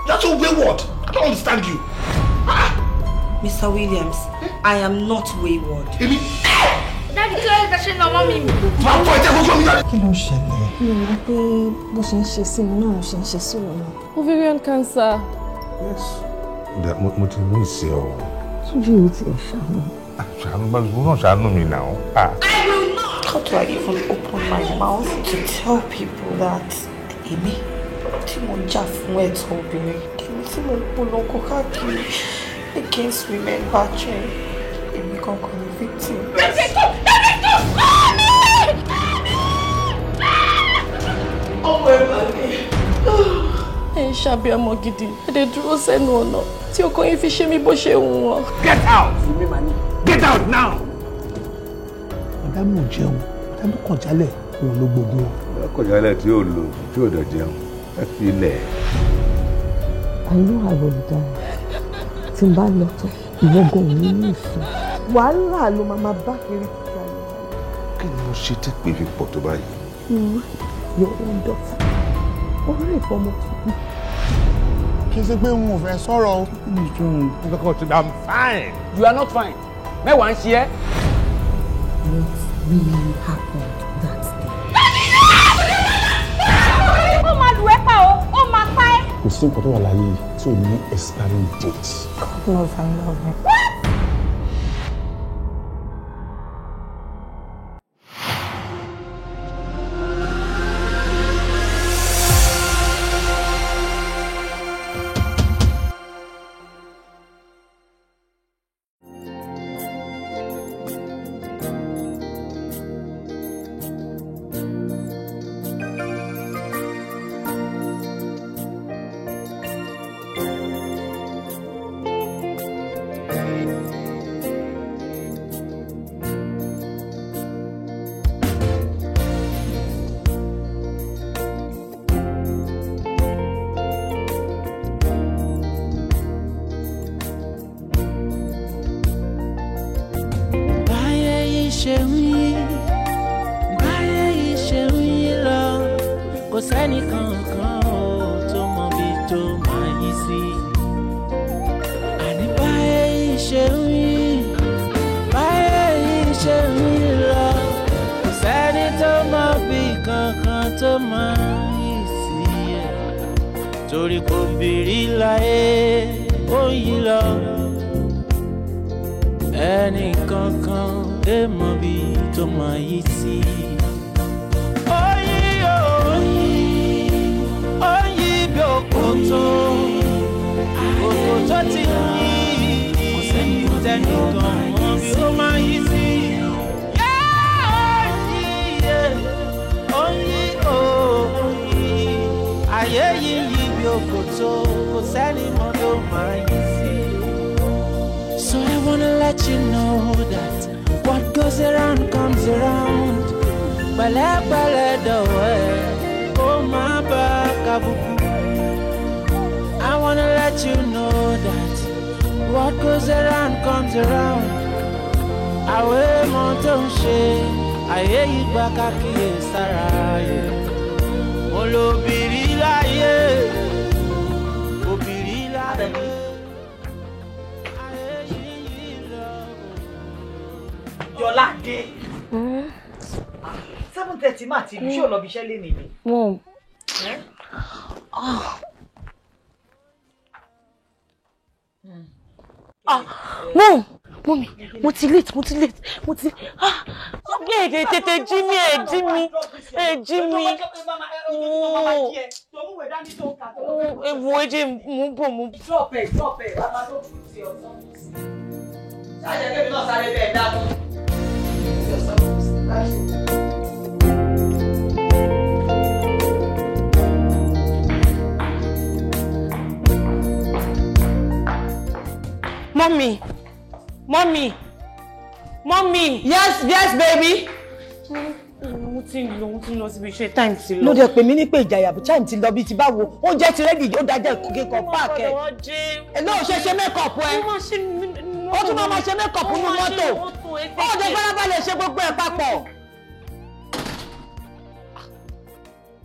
That's so wayward. I don't understand you. Mr. Williams, I am not wayward. Daddy, kí ló ṣẹlẹ̀? Mi ò mọ̀ pé bó ṣe ń ṣe sí mi náà ṣe ń ṣe sí òun náà. Ovarian cancer. Yes. Mo ti ní ìṣe ọ. Túnjí ò ti ṣàánú. Ṣàánú bá mi náà ṣàánú mi náà. I will not. How do I even open my mouth to tell people that èmi tí mo jà fún ẹ̀tọ́ obìnrin, èmi tí mo polongo káàkiri against women battering, èmi kankan ni victim. Ọmọ ẹ̀ bá mi. Ẹ ń ṣàbíamọ gidi, ẹ dẹ̀ dúró sẹ́nu ọ̀nà tí ọkọ yín fi ṣe mí bó ṣe wù wọ́n. Get out! Get out now! Màdámù jẹun, màdámù kàn jálẹ̀, òun ló gbogbo wọn. Kàn jálẹ̀ tí yóò lò, tí yóò dẹ̀ jẹun, ẹ fi ilẹ̀. I know I will die. Tí n bá lọ tán, ìwọ́gàn ò ní ní ìfẹ́. Wàhálà ló máa bá kiri títí ayé. Kí ni mo ṣe tí pé fi pọ̀ tó báyìí? Your own daughter. Orí ìfọmọ tuntun. Kì í ṣe pé n ò fẹ́ sọ̀rọ̀ o. I'm fine. You are not fine. Mẹ́wàá ń ṣe ẹ́. What really happened that day? Ó máa lù ẹ́ pa o, ó máa pa ẹ́. Kò sí nǹkan tó wà láyé tí ò ní expiring date. God knows I love him. So I wanna let you know that what goes around comes around. Bala bala doe, oh my bakabuku. I wanna let you know that what goes around comes around. Awe monton she, aye ibaka kiye saraye. Molo birila ye, obirila ye. Jolade. 7:30 ma ti bi ṣé lọ bi iṣẹ́ leni ni. Mom. Mom. Mommy, mo ti late. Tètè jí mi, ẹ jí mi. Ewu eje mo bọ̀. Drop it. Baba tó kù sí ọ̀tọ̀. Ṣáàjẹ kébì náà sáré bẹ́ẹ̀ dáná. Mommy. Yes, baby. ti lọ síbi iṣẹ́ time ti lọ. Ló dé pè mí ní pé Jaiye àbí time ti lọ bí ti báwo. Oúnjẹ ti ready ó dájẹ́ kíkọ park ẹ̀. Ẹ ló ṣe makeup ẹ. Ó tún máa ṣe makeup nínú mọ́tò. Ó dé farabalẹ̀ ṣe gbogbo ẹ̀ papọ̀.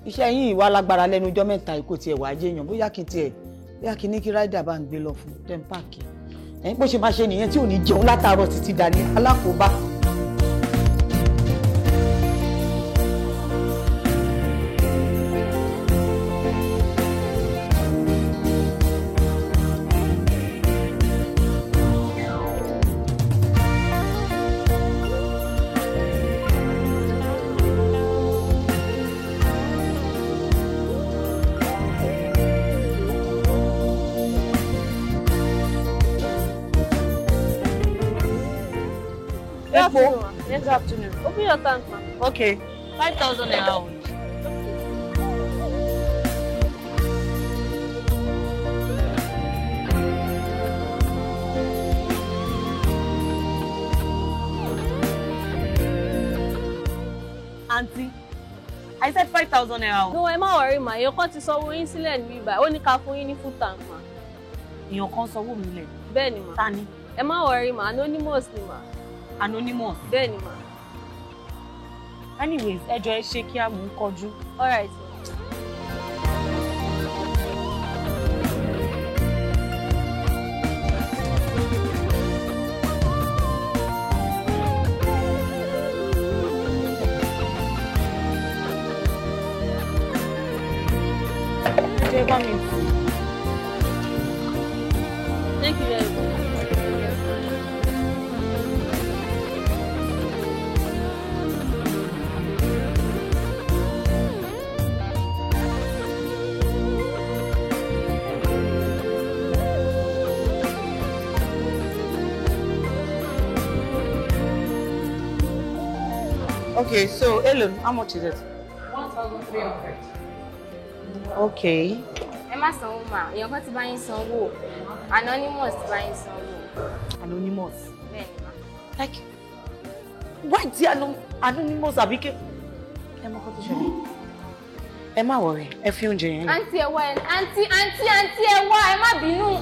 Iṣẹ́ yín ìwà lágbára lẹ́nu ọjọ́ mẹ́ta ìkó tiẹ̀ wá jẹ́yàn bóyá kí ní kí rider bá ń gbé lọ fún dem park. Ẹ̀yin bó ṣe máa ṣe nìyẹn tí ò ní jẹun látàárọ̀ títí dalẹ́ alákòóbá. Good afternoon. Open your tank, ma'am. Okay. 5,000 naira. Auntie, I said 5,000 naira. No, ẹ má worry ma. Èèyàn kan ti sanwó yín sílẹ̀ ní bíbá. Ó ní ká fún yín ní full tank ma. Èèyàn kan sanwó mi lẹ̀. Bẹ́ẹ̀ ni ma. Ta ni? Ẹ má worry ma. Anonymous ni ma. Anonymous. Bẹ́ẹ̀ ni ma. Anyways, ẹ jọ̀ọ́ ẹ ṣe kí a mú kọjú. All right. Thank you very much. Okay, so hello, how much is it? 1,300. Okay. Ẹ má sanwó ma. Èèyàn kan ti bá yín sanwó. Anonymous ti bá yín sanwó. Anonymous. Bẹ́ẹ̀ ni ma. Like, why ti anonymous àbíké? Ẹ mọ kó tó ṣẹlẹ̀. Ẹ má worry, ẹ fi oúnjẹ yẹn. Aunty ẹ wá ẹ. Aunty ẹ wá ẹ má bínú.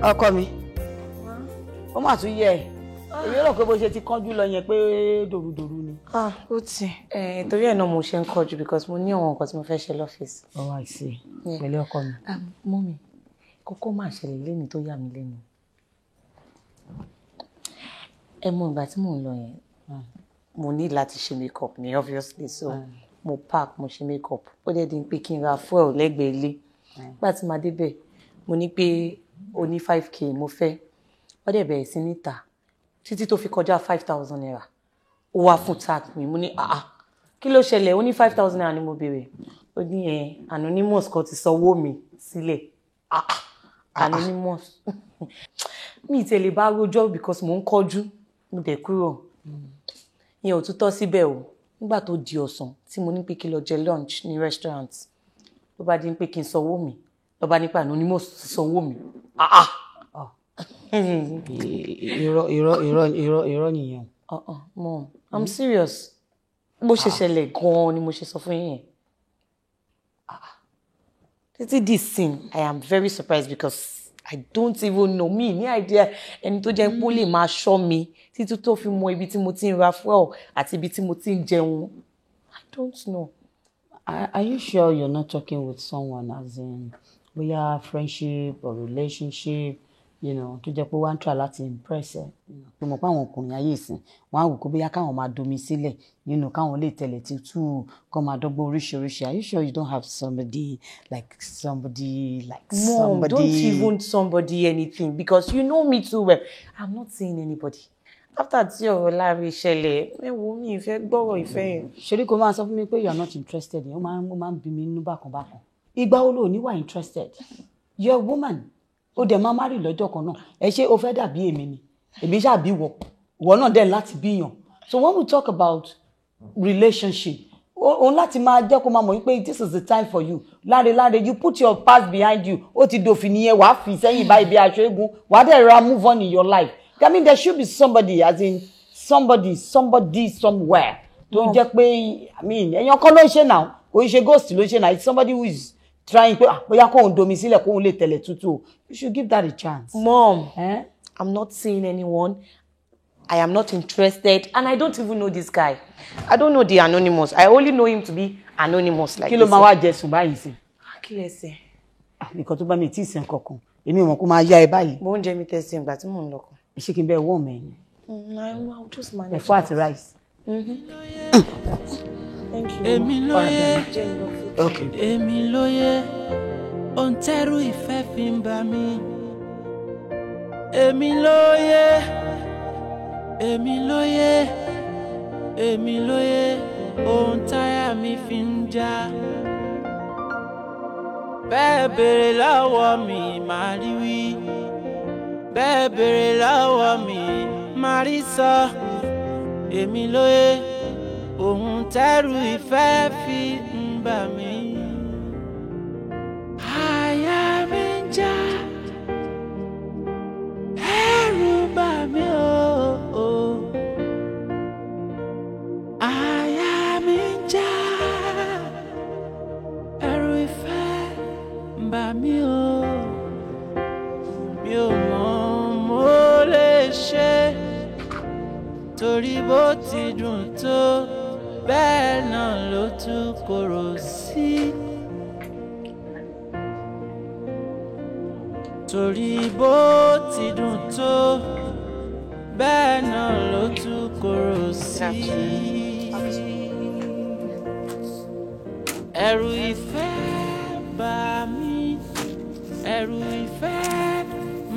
Ọkọ mi. Ó mà tún yẹ ẹ. Èmi rò pé bó ṣe ti kánjú lọ yẹn pé dòrúdòrú ni. Kuti. Torí ẹ̀ náà mo ṣe ń kọjú because mo ní àwọn nǹkan tí mo fẹ́ ṣe lọ́fíìsì. Oh, I see. Pẹ̀lú ọkọ mi. Mọ́mì, kókó máa ṣẹlẹ̀ lẹ́ni tó yà mí lẹ́nu. Ẹ mọ ìgbà tí mò ń lọ yẹn, mo ní láti ṣe makeup ni obviously so mo park mo ṣe makeup. Ó dẹ̀ di pé kí n ra fuel lẹ́gbẹ̀ẹ́ ilé. Nígbà tí màá débẹ̀, mo ní pé o ní 5k mo fẹ́. Ó dẹ̀ bẹ̀rẹ̀ sí ní ta títí tó fi kọjá 5,000 naira. Ó wá fún tag mi. Mo ní kí ló ṣẹlẹ̀? Ó ní 5,000 naira ni mo béèrè. Ó ní anonymous kan ti sanwó mi sílẹ̀. Anonymous. Mi tẹ̀lé bá rojọ́ because mo ń kọjú. Mo dẹ̀ kúrò. Ìyẹn ò tún tọ́ síbẹ̀ o. Nígbà tó di ọ̀sán tí mo ní pé kí lọ jẹ lunch ní restaurant. Ló bá di pé kí n sanwó mi. Ló bá ní pé anonymous sanwó mi. Irọ́ nìyẹn. Mom, I'm serious. Bó ṣe ṣẹlẹ̀ gan-an ni mo ṣe sọ fún yín. Títí this thing, I am very surprised because I don't even know me ní idea ẹni tó jẹ́ pé ó lè máa ṣọ́ mi títí tó fi mọ ibi tí mo ti ń ra fuel àti ibi tí mo ti ń jẹun. I don't know. Are you sure you're not talking with someone as in bóyá friendship or relationship? Tó jẹ́ pé wọ́n ń try láti impress ẹ. Tó mọ̀ pé àwọn ọkùnrin ayé ìsìn wọ́n á wò kó bóyá káwọn máa domi sílẹ̀ káwọn lè tẹ̀lé tútù kó máa dọ́gbọ́n oríṣiríṣi. Are you sure you don't have somebody? Mom, don't even somebody anything because you know me too well. I'm not seeing anybody. After tí ọ̀rọ̀ láàrin ìṣẹ̀lẹ̀ mẹ́wọ́ mi ìfẹ́ gbọ́rọ̀ ìfẹ́ yẹn. Ṣorí kò máa sọ fún mi pé you are not interested. Ó máa ń bí mi nínú bákan bákan. Ìgbà wo ló ní wà interested? You're a woman. Ó dẹ̀ máa marry lọ́jọ́ kan náà. Ẹ ṣé o fẹ́ dàbí èmi ni? Èmi ṣáà bí wọ náà dẹ̀ láti bíyàn. So when we talk about relationship, òun láti máa jẹ́ kó máa mọ̀ wípé this is the time for you. Láre, you put your past behind you. Ó ti dòfin nìyẹn, wàá fi sẹ́yìn báyìí bí aṣọ eégún. Wàá dẹ̀ ra move on in your life. I mean, there should be somebody, as in somebody somewhere. Tó jẹ́ pé, I mean, èèyàn kan ló ń ṣe now. Kò ń ṣe ghost ló ń ṣe now. It's somebody who is trying pé bóyá kó ń domi sílẹ̀ kó ń lè tẹ̀lẹ̀ tútù. You should give that a chance. Mom, I'm not seeing anyone. I am not interested, and I don't even know this guy. I don't know the anonymous. I only know him to be anonymous like this. Kí ló máa wá jẹ sùn báyìí sí? Kí lẹ ṣe? Nǹkan tó bá mi tí ì sìn kankan. Èmi mọ̀ kó máa yá ẹ báyìí. Mo ń jẹ mi tẹ̀sí ìgbà tí mò ń lọ kan. Ṣé kí n bẹ wọ́n mẹ́rin? I'll just manage. Ẹ̀fọ́ àti rice. Thank you. Èmi lóye. Okay. Èmi lóye. Ohun tẹ́rù ìfẹ́ fi ń bà mí. Èmi lóye. Èmi lóye. Èmi lóye. Ohun táyà mi fi ń já. Bẹ́ẹ̀ béèrè lọ́wọ́ mi máa rí wí. Bẹ́ẹ̀ béèrè lọ́wọ́ mi máa rí sọ. Èmi lóye. Ohun tẹ́rù ìfẹ́ fi ń bà mí. Àyà mi ń já. Ẹ̀rù bà mí o. Àyà mi ń já. Ẹ̀rù ìfẹ́ ń bà mí o. Mi ò mọ̀ mo lè ṣe. Torí bó ti dùn tó bẹ́ẹ̀ náà ló tún korò sí. Torí bó ti dùn tó bẹ́ẹ̀ náà ló tún korò sí. Ẹ̀rù ìfẹ́ bà mí. Ẹ̀rù ìfẹ́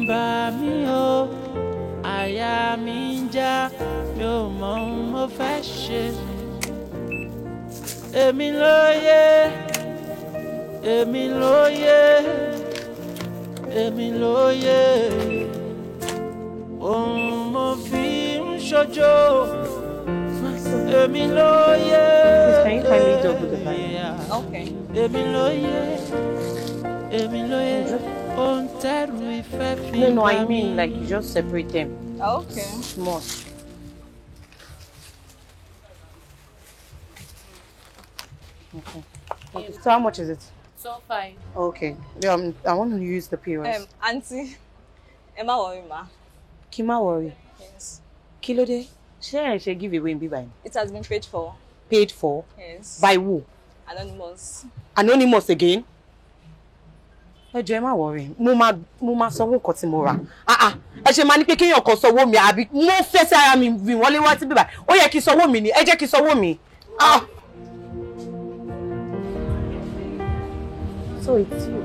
bà mí o. Àyà mi ń já, mi ò mọ̀ ohun mo fẹ́ ṣe. Èmi lóye, èmi lóye, èmi lóye. Ohun mo fi ń ṣojo. Èmi lóye. Can you kindly double the line? Okay. Èmi lóye, èmi lóye. Ohun tẹ́rù ìfẹ́ fi ń bà mí. No, I mean like you just separate them. Okay. Small. Okay. So how much is it? So fine. Okay. I want to use the POS. Auntie, ẹ má worry ma. Kí má worry. Yes. Kí ló dé? Ṣé ẹ ṣe give away bí báyìí? It has been paid for. Paid for? Yes. By who? Anonymous. Anonymous again? Ẹ jọ̀ọ́ ẹ má worry. Mo máa sanwó nǹkan tí mo rà. Ẹ ṣe máa ní pé kéèyàn kan sanwó mi àbí mo fẹ́ sí ara mi rìn wọlé wá sí bí báyìí. Ó yẹ kí sanwó mi ni. Ẹ jẹ́ kí sanwó mi. So it's you.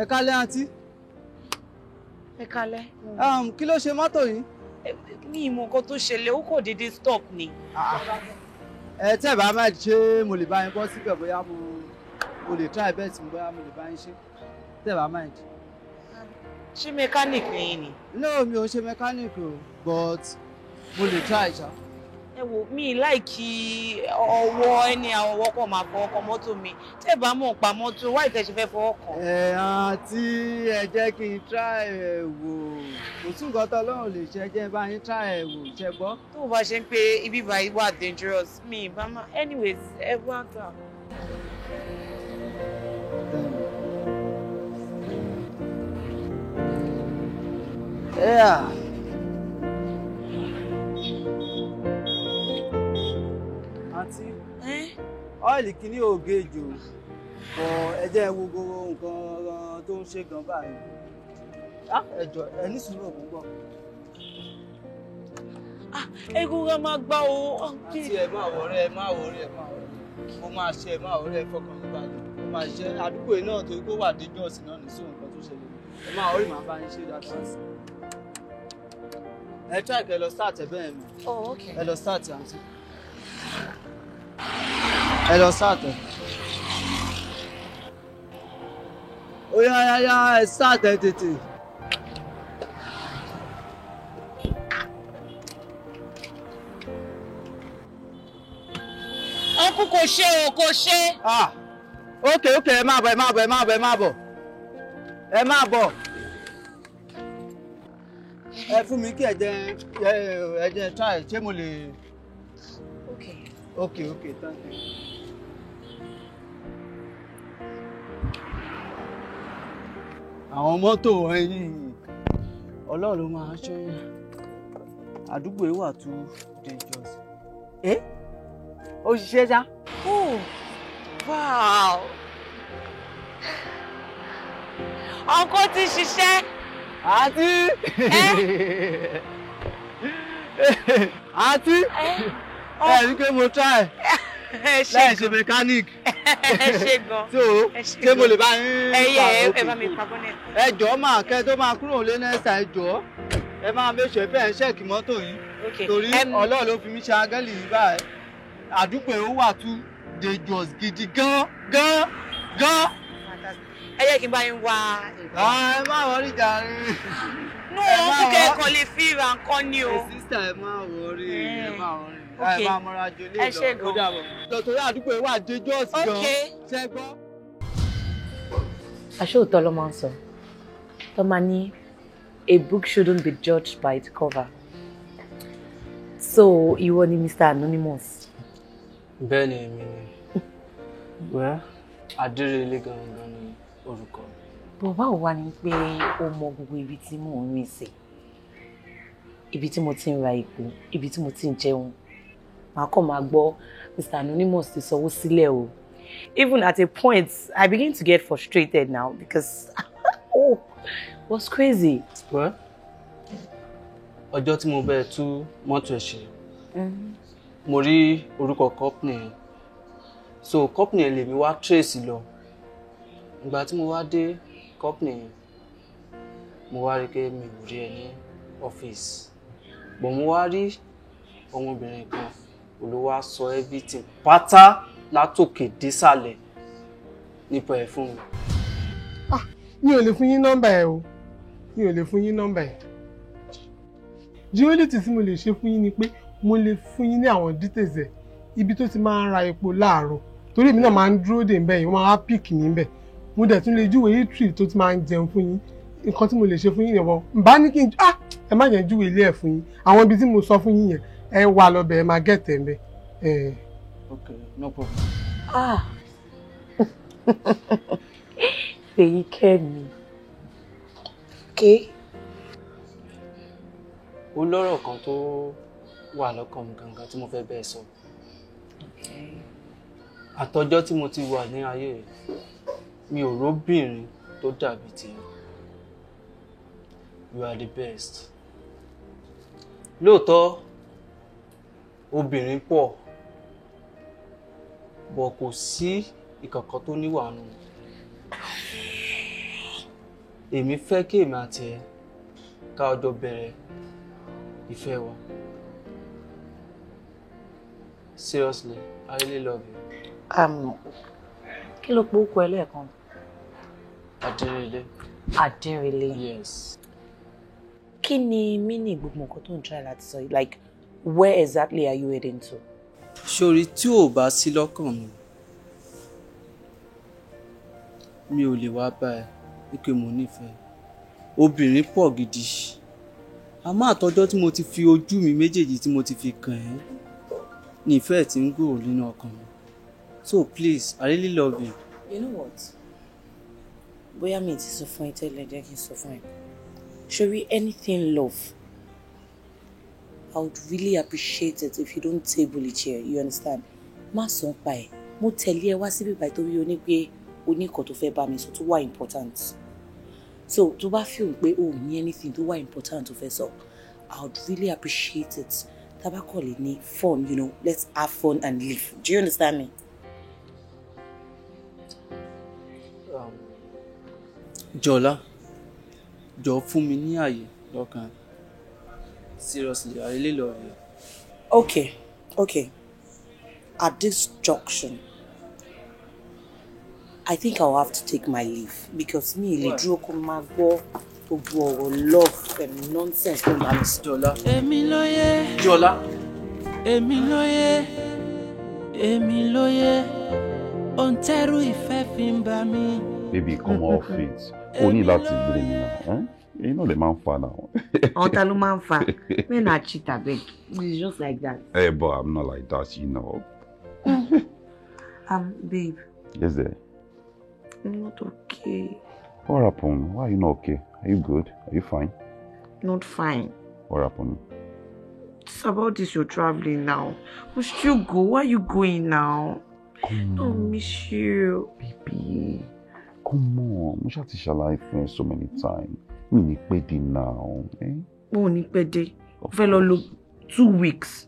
Ẹ kálẹ́ àǹtí. Ẹ kálẹ́. Kí ló ṣe mọ́tò yìí? Ní ìmọ̀ nǹkan tó ṣẹlẹ̀ ó kò déédéé stop ni. Tẹ́ bá máa ṣe mo lè bá yín bọ́ síbẹ̀ bóyá mo lè try bẹ́ẹ̀ tí bóyá mo lè bá yín ṣe. Tẹ́ bá máa ṣe. Ṣé mechanic ni ni? No, mi ò ṣe mechanic o, but mo lè try ṣá. Ẹ wò mí láìkí ọwọ́ ẹni àwọn ọwọ́ kan máa fọwọ́ kan mọ́tò mi. Tẹ́ bá mọ̀ pa mọ́tò wáyé tẹ́ ṣe fẹ́ fọwọ́ kan. Àǹtí ẹ jẹ́ kí n try ẹ̀ wò. Kò sí nǹkan tó Ọlọ́run lè ṣe, ẹ jẹ́ bá yín try ẹ̀ wò, ṣẹ gbọ́. Tó o bá ṣe ń pé ibi báyìí wà dangerous mi ìbá má anyways ẹ wá gbà. Yeah. Àǹtí, ọ́ìlì kìíní ò gé jù, bọ̀ ẹ jẹ́ wo gbogbo nǹkan tó ń ṣe gan báyìí. Ẹ jọ̀ọ́, ẹ ní sùúrù òkú gbọ́. Egungun máa gbá o. Àǹtí ẹ má wọrí. Mo máa ṣe máa ọ̀rẹ́ fọkàn ní balẹ̀. Mo máa ṣe àdúgbò yìí náà torí kó wà dangerous náà ní sí nǹkan tó ṣẹlẹ̀. Ẹ máa orí màá bá yín ṣe dáadáa sí. Ẹ try kẹ́ lọ start ẹ bẹ́ẹ̀ mi. Oh, okay. Ẹ lọ start àǹtí. Ẹ lọ start ẹ. Ó yá ẹ start ẹ tètè. Ọkú kò ṣe o, kò ṣe. Okay, ẹ máa bọ̀. Ẹ máa bọ̀. Ẹ fún mi kí ẹ̀jẹ̀ try ṣé mo lè. Okay, thank you. Àwọn mọ́tò ẹ̀yìn Ọlọ́run ló máa ṣọ́ àdúgbò yìí wà too dangerous. Ó ṣiṣẹ́ ṣá. Oh, wow. Uncle ti ṣiṣẹ́. Àǹtí. Àǹtí. Ẹ ní pé mo try. Láì ṣe mechanic. Ṣé gan. So, ṣé mo lè bá yín. Ẹ bá mi pa bonnet. Ẹ jọ̀ọ́ máa kẹ́ tó máa kúrò lé nẹ́sà ẹ jọ̀ọ́. Ẹ máa make sure bẹ́ẹ̀ ń ṣẹ́ẹ̀kì mọ́tò yìí. Torí Ọlọ́run ló fi mí ṣe áńgẹ́lì yìí báyìí. Àdúgbò yìí ó wà too dangerous gidi gan. Ẹ jẹ́ kí n bá yín wá. Ẹ má wọrí jàre. No, kúkẹ́ ẹ̀kọ́ lè fi ra nǹkan ni o. Sísítà ẹ má wọrí. Ẹ máa mọra jò lé lọ. Ẹ ṣé gan. Lọ́tọ̀rí àdúgbò yìí wà dangerous gan. Ṣé gbọ́? Àṣé òótọ́ ló máa ń sọ. Tó máa ní a book shouldn't be judged by its cover. So, ìwọ ni Mr. Anonymous. Bẹ́ẹ̀ ni èmi ni. Wẹ́ Adérelé gangan ni orúkọ. Bọ̀ báwo wá ni pé o mọ gbogbo ibi tí mò ń rìn sí? Ibi tí mo ti ń ra epo, ibi tí mo ti ń jẹun. Màá kàn máa gbọ́ Mr. Anonymous ti sanwó sílẹ̀ o. Even at a point, I begin to get frustrated now because oh, it was crazy. Well, ọjọ́ tí mo bẹ̀rẹ̀ tú mọ́tò ẹ̀ ṣe, mo rí orúkọ company yẹn. So company yẹn lèmi wá trace lọ. Ìgbà tí mo wá dé company yẹn, mo wá rí pé mi ò rí ẹ ní ọ́fíìsì. But mo wá rí ọmọbìnrin kan olówó sọ everything pátá látòkè désàlẹ̀ nípa ẹ̀ fún mi. Mi ò lè fún yín nọ́mbà ẹ o. Mi ò lè fún yín nọ́mbà ẹ. The only thing tí mo lè ṣe fún yín ni pé mo lè fún yín ní àwọn details ẹ. Ibi tó ti máa ń ra epo láàárọ̀. Torí èmi náà máa ń dúró dè ńbẹ̀ yìí, wọ́n máa wá pick mi ńbẹ̀. Mo dẹ̀ tún lè júwe eatery tó ti máa ń jẹun fún yín. Nǹkan tí mo lè ṣe fún yín nìwọ̀n. Bá ní kí n ẹ má jẹ́ júwe ilé ẹ̀ fún yín. Àwọn ibi tí mo sọ fún yín yẹn ẹ wà lọ́bẹ̀ ẹ máa gẹ̀tẹ̀ ńbẹ̀. Okay, no problem. Èyí kẹ́mi. Ó lọ́rọ̀ kan tó wà lọ́kàn mi gangan tí mo fẹ́ bẹ́ẹ̀ sọ. Àtọjọ́ tí mo ti wà ní ayé rẹ̀, mi ò róbìnrin tó dàbí tiẹ̀. You are the best. Lóòótọ́, obìnrin pọ̀, bọ̀ kò sí ìkankan tó níwà nù. Èmi fẹ́ kí èmi àti ẹ ká ọjọ́ bẹ̀rẹ̀ ìfẹ́ wa. Seriously, I really love you. Kí ló pọ̀ ẹ lẹ́ẹ̀kan? Adérelé. Adérelé. Yes. Kí ni meaning gbogbo nǹkan tó ń try láti sọ? Like, where exactly are you heading to? Ṣorí tí ò bá sí lọ́kàn mi ò lè wá bá ẹ wípé mo nífẹ̀ẹ́. Obìnrin pọ̀ gidi. Àmọ́ àtọjọ́ tí mo ti fi ojú mi méjèèjì tí mo ti fi kàn ẹ́, ní ìfẹ́ tí ń gbòòrò nínú ọkàn mi. So please, I really love you. You know what? Bóyá mi ti sọ fún ẹ tẹ́lẹ̀, jẹ́ kí n sọ fún ẹ. Ṣorí, anything love, I would really appreciate it if you don't table it here. You understand? Má sọ pa ẹ. Mo tẹ̀lé ẹ wá síbí báyìí torí o ní pé o ní nǹkan tó fẹ́ bá mi sọ tó wà important. So tó bá feel pé o ní anything tó wà important tó fẹ́ sọ, I would really appreciate it. Tá bá kọ̀ lè ní fun, you know, let's have fun and live. Do you understand me? Jola, jọ̀ọ́ fún mi ní àyè lọ́kàn. Seriously, I really love you. Okay. At this junction, I think I'll have to take my leave because me le dúró kó máa gbọ́ gbogbo ọ̀rọ̀ love and nonsense tó máa ń sọ. Jola. Èmi lóye. Jola. Èmi lóye. Èmi lóye. Ohun tẹ́rù ìfẹ́ fi ń bà mí. Baby, come off it. Only láti blame me now, eh? You know the man fa now. Ọ̀tá ló máa ń fa. Men are cheat abeg. It's just like that. Hey, but I'm not like that, you know. Babe. Yes, there. I'm not okay. What happened? Why are you not okay? Are you good? Are you fine? Not fine. What happened? It's about this you're traveling now. We should you go? Why are you going now? Come on. I miss you. Baby. Come on. We shall teach our life so many times. We need pedi now. Eh? Oh, ní pedi. Fellow look 2 weeks.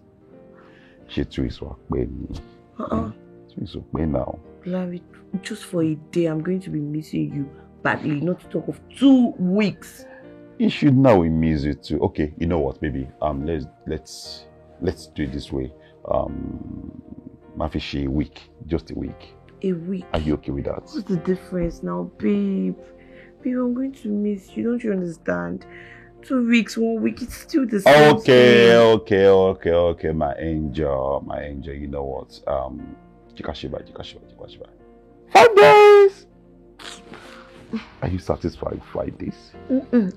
She 2 weeks work pedi. 2 weeks work pedi now. Larry, just for a day, I'm going to be missing you badly. Not to talk of 2 weeks. You should now miss you too. Okay, you know what, baby? Let's do it this way. Mafishi a week, just a week. A week. Are you okay with that? What's the difference now, babe? Babe, I'm going to miss you. Don't you understand? 2 weeks, 1 week, it's still the same. Okay, my angel. You know what? Jikashiba. 5 days. Are you satisfied with 5 days?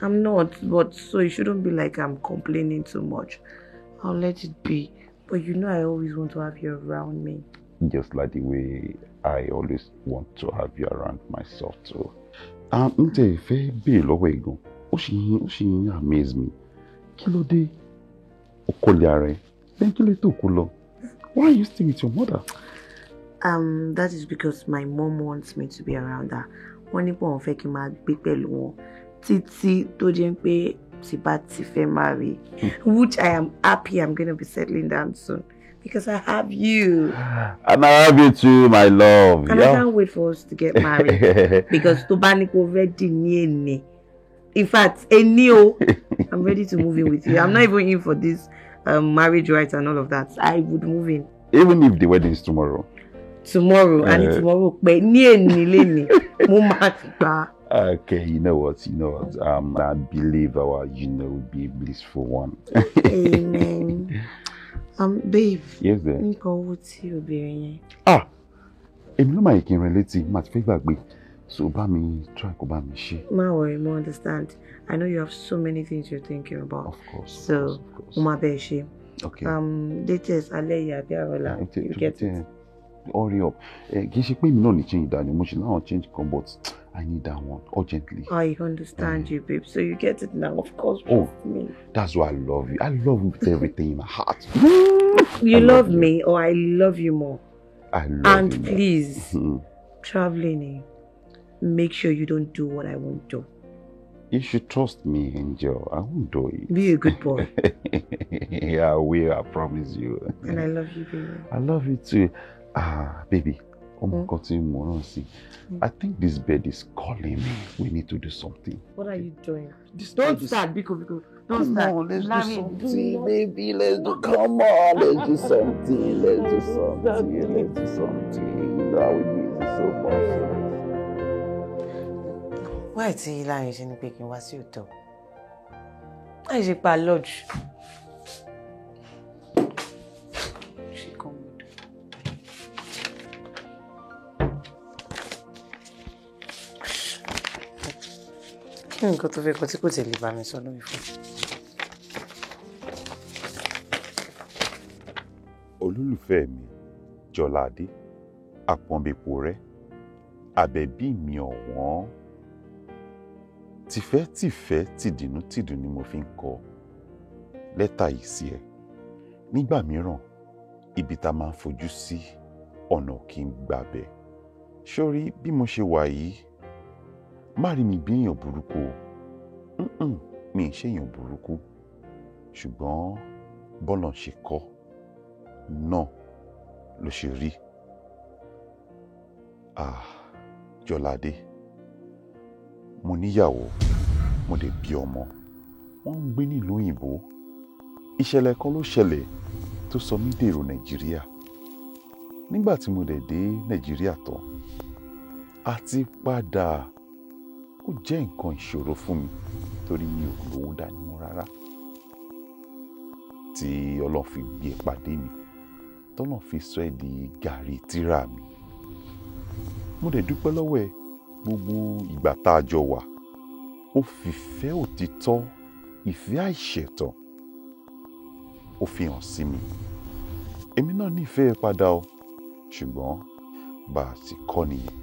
I'm not, but so it shouldn't be like I'm complaining too much. I'll let it be. But you know I always want to have you around me. Just like the way I always want to have you around myself too. Fe be lọ́wọ́ egun. Ó ṣì amaze me. Kí ló dé? Ó kọ́lé ara ẹ̀. Then kí ló tó kó lọ? Why are you staying with your mother? That is because my mom wants me to be around her. Wọ́n ní pé wọ́n fẹ́ kí n máa gbé pẹ̀lú wọn títí tó jẹ́ pé tí bá ti fẹ́ marry, which I am happy I'm going to be settling down soon because I have you. And I have you too, my love. And I can't wait for us to get married because tó bá ní kó ready ní èní. In fact, I'm ready to move in with you. I'm not even in for this marriage rights and all of that. I would move in. Even if the wedding is tomorrow. And tomorrow, but okay, you know what? I believe our will be a blissful one. Amen. Babe. Yes, there. Èmi ló máa kí n relate má ti fẹ́ gbàgbé. So bá mi try kó bá mi ṣe. Má worry, mo understand. I know you have so many things you're thinking about. Of course. So, mo bẹ ṣe. Okay. Latest alẹ́ yà bí àrọ̀lá. You get it. Hurry up. Kì í ṣe pé mi náà ní change dání. Mo ṣe náà change kan, but I need that one urgently. I understand you, babe. So you get it now, of course. Me. That's why I love you. I love you with everything in my heart. You love me, or I love you more. I love you. And please, traveling, make sure you don't do what I won't do. You should trust me, Angel. I won't do it. Be a good boy. Yeah, I will. I promise you. And I love you, baby. I love you too. Baby. I think this bed is calling me. We need to do something. What are you doing? Don't start, Biko. Don't start. No, let's do something, baby. Come on, let's do something. Let's do something. You know, we need it so much. Why is he lying? He's not picking what's you do. I just pa lodge. She come. Kí ni nǹkan tó fẹ́ kọ tí kò tẹ̀lé bá mi sọ lórí fún? Olólùfẹ́ mi, Jolade, àpọ́nbẹ̀pọ̀ rẹ, àbẹ̀bí mi ọ̀wọ́n. Tìfẹ́ tìdùnnú ni mo fi ń kọ lẹ́tà yìí sí ẹ. Nígbà mìíràn, ibi tá máa ń fojú sí ọ̀nà kì í gbàbẹ̀. Sórí bí mo ṣe wà yìí, má rí mi bí èèyàn burúkú o. Mi ì ṣe èèyàn burúkú. Ṣùgbọ́n bọ́lọ̀ ṣe kọ́ náà ló ṣe rí. Jolade, mo níyàwó mo dẹ̀ bí ọmọ wọ́n ń gbé nílùú òyìnbó ìṣẹ̀lẹ̀ kan ló ṣẹlẹ̀ tó sọ mí dèrò Nàìjíríà nígbà tí mo dẹ̀ dé Nàìjíríà tán àti padà ó jẹ́ nǹkan ìṣòro fún mi torí mi ò lówó dání mọ́ rárá tí Ọlọ́run fi gbé pàdé mi tọ́lọ́run fi sọ ẹ́ di gàrí tírà mi mo dẹ̀ dúpẹ́ lọ́wọ́ ẹ gbogbo ìgbà tá a jọ wà ó fìfẹ́ òtítọ́ ìfẹ́ àìṣẹ̀tàn ó fi hàn sí mi èmi náà nífẹ̀ẹ́ padà o ṣùgbọ́n bá a ti kọ́ nìyẹn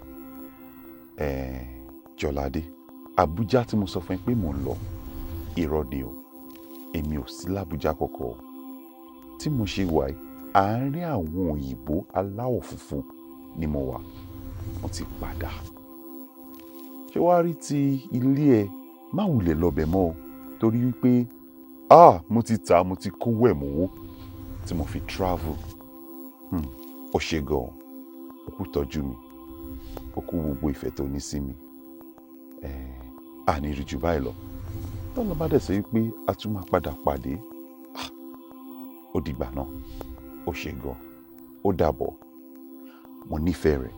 Jọládé Àbújá tí mo sọ fún ẹ pé mò ń lọ irọ́ ni o èmi ò sí l'Àbújá kọ̀kọ̀ o tí mo ṣe wà yìí àárín àwọn òyìnbó aláwọ̀ funfun ni mo wà mo ti padà ṣé wàá rí ti ilé ẹ má wulẹ̀ lọ́bẹ̀ mọ́ o torí wípé mo ti tà mo ti kówó ẹ̀ mọ́wó tí mo fi travel ó ṣe gan-an ó kú tọ́jú mi ó kú gbogbo ìfẹ́ tó ní sí mi àní rí jù báyìí lọ tọ́lọ́ bá dẹ̀ sọ wípé a tún máa padà pàdé ó dìgbà náà ó ṣe gan ó dàbọ̀ mo nífẹ̀ẹ́ rẹ̀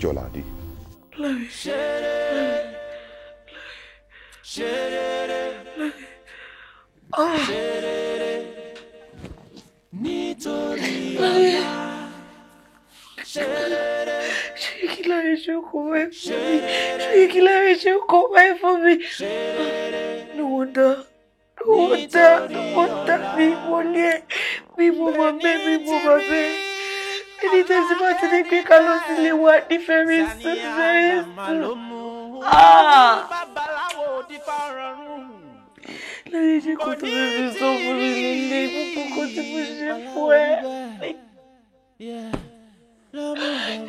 Jọládé. Nítorí ọ̀la Ṣé ṣe kò wáyé fún mi? Ṣé kí láre ṣe kò wáyé fún mi? No wonder mi wọlé ẹ̀ mi mo mọ̀ bẹ́ẹ̀. Ẹni tẹ́sí bá ti ní pé ká lọ sílé wa ní very soon. Láyé ṣe kò tó bẹ́ẹ̀ fi sọ fún mi nílé gbogbo kò tí mo ṣe fún ẹ.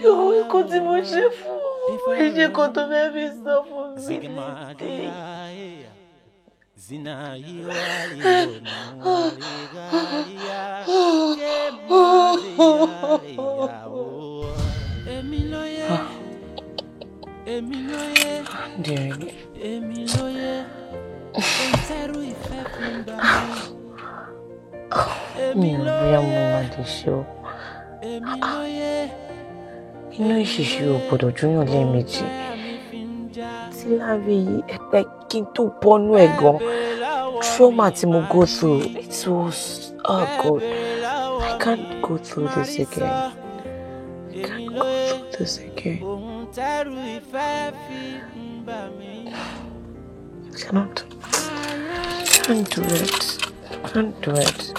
Ìwé kò tí mo ṣe fún ẹ ṣe kò tó bẹ́ẹ̀ fi sọ fún mi. Mi ò rí ọmọ àdé ṣe o. Inú ìṣìṣì ò gbọdọ̀ jóyàn lẹ́ẹ̀mejì. Tí láre yìí ẹ̀pẹ́ kí n tó bọ́nú ẹ̀ gan. Trauma tí mo go through, it was, oh God, I can't go through this again. Can't do it.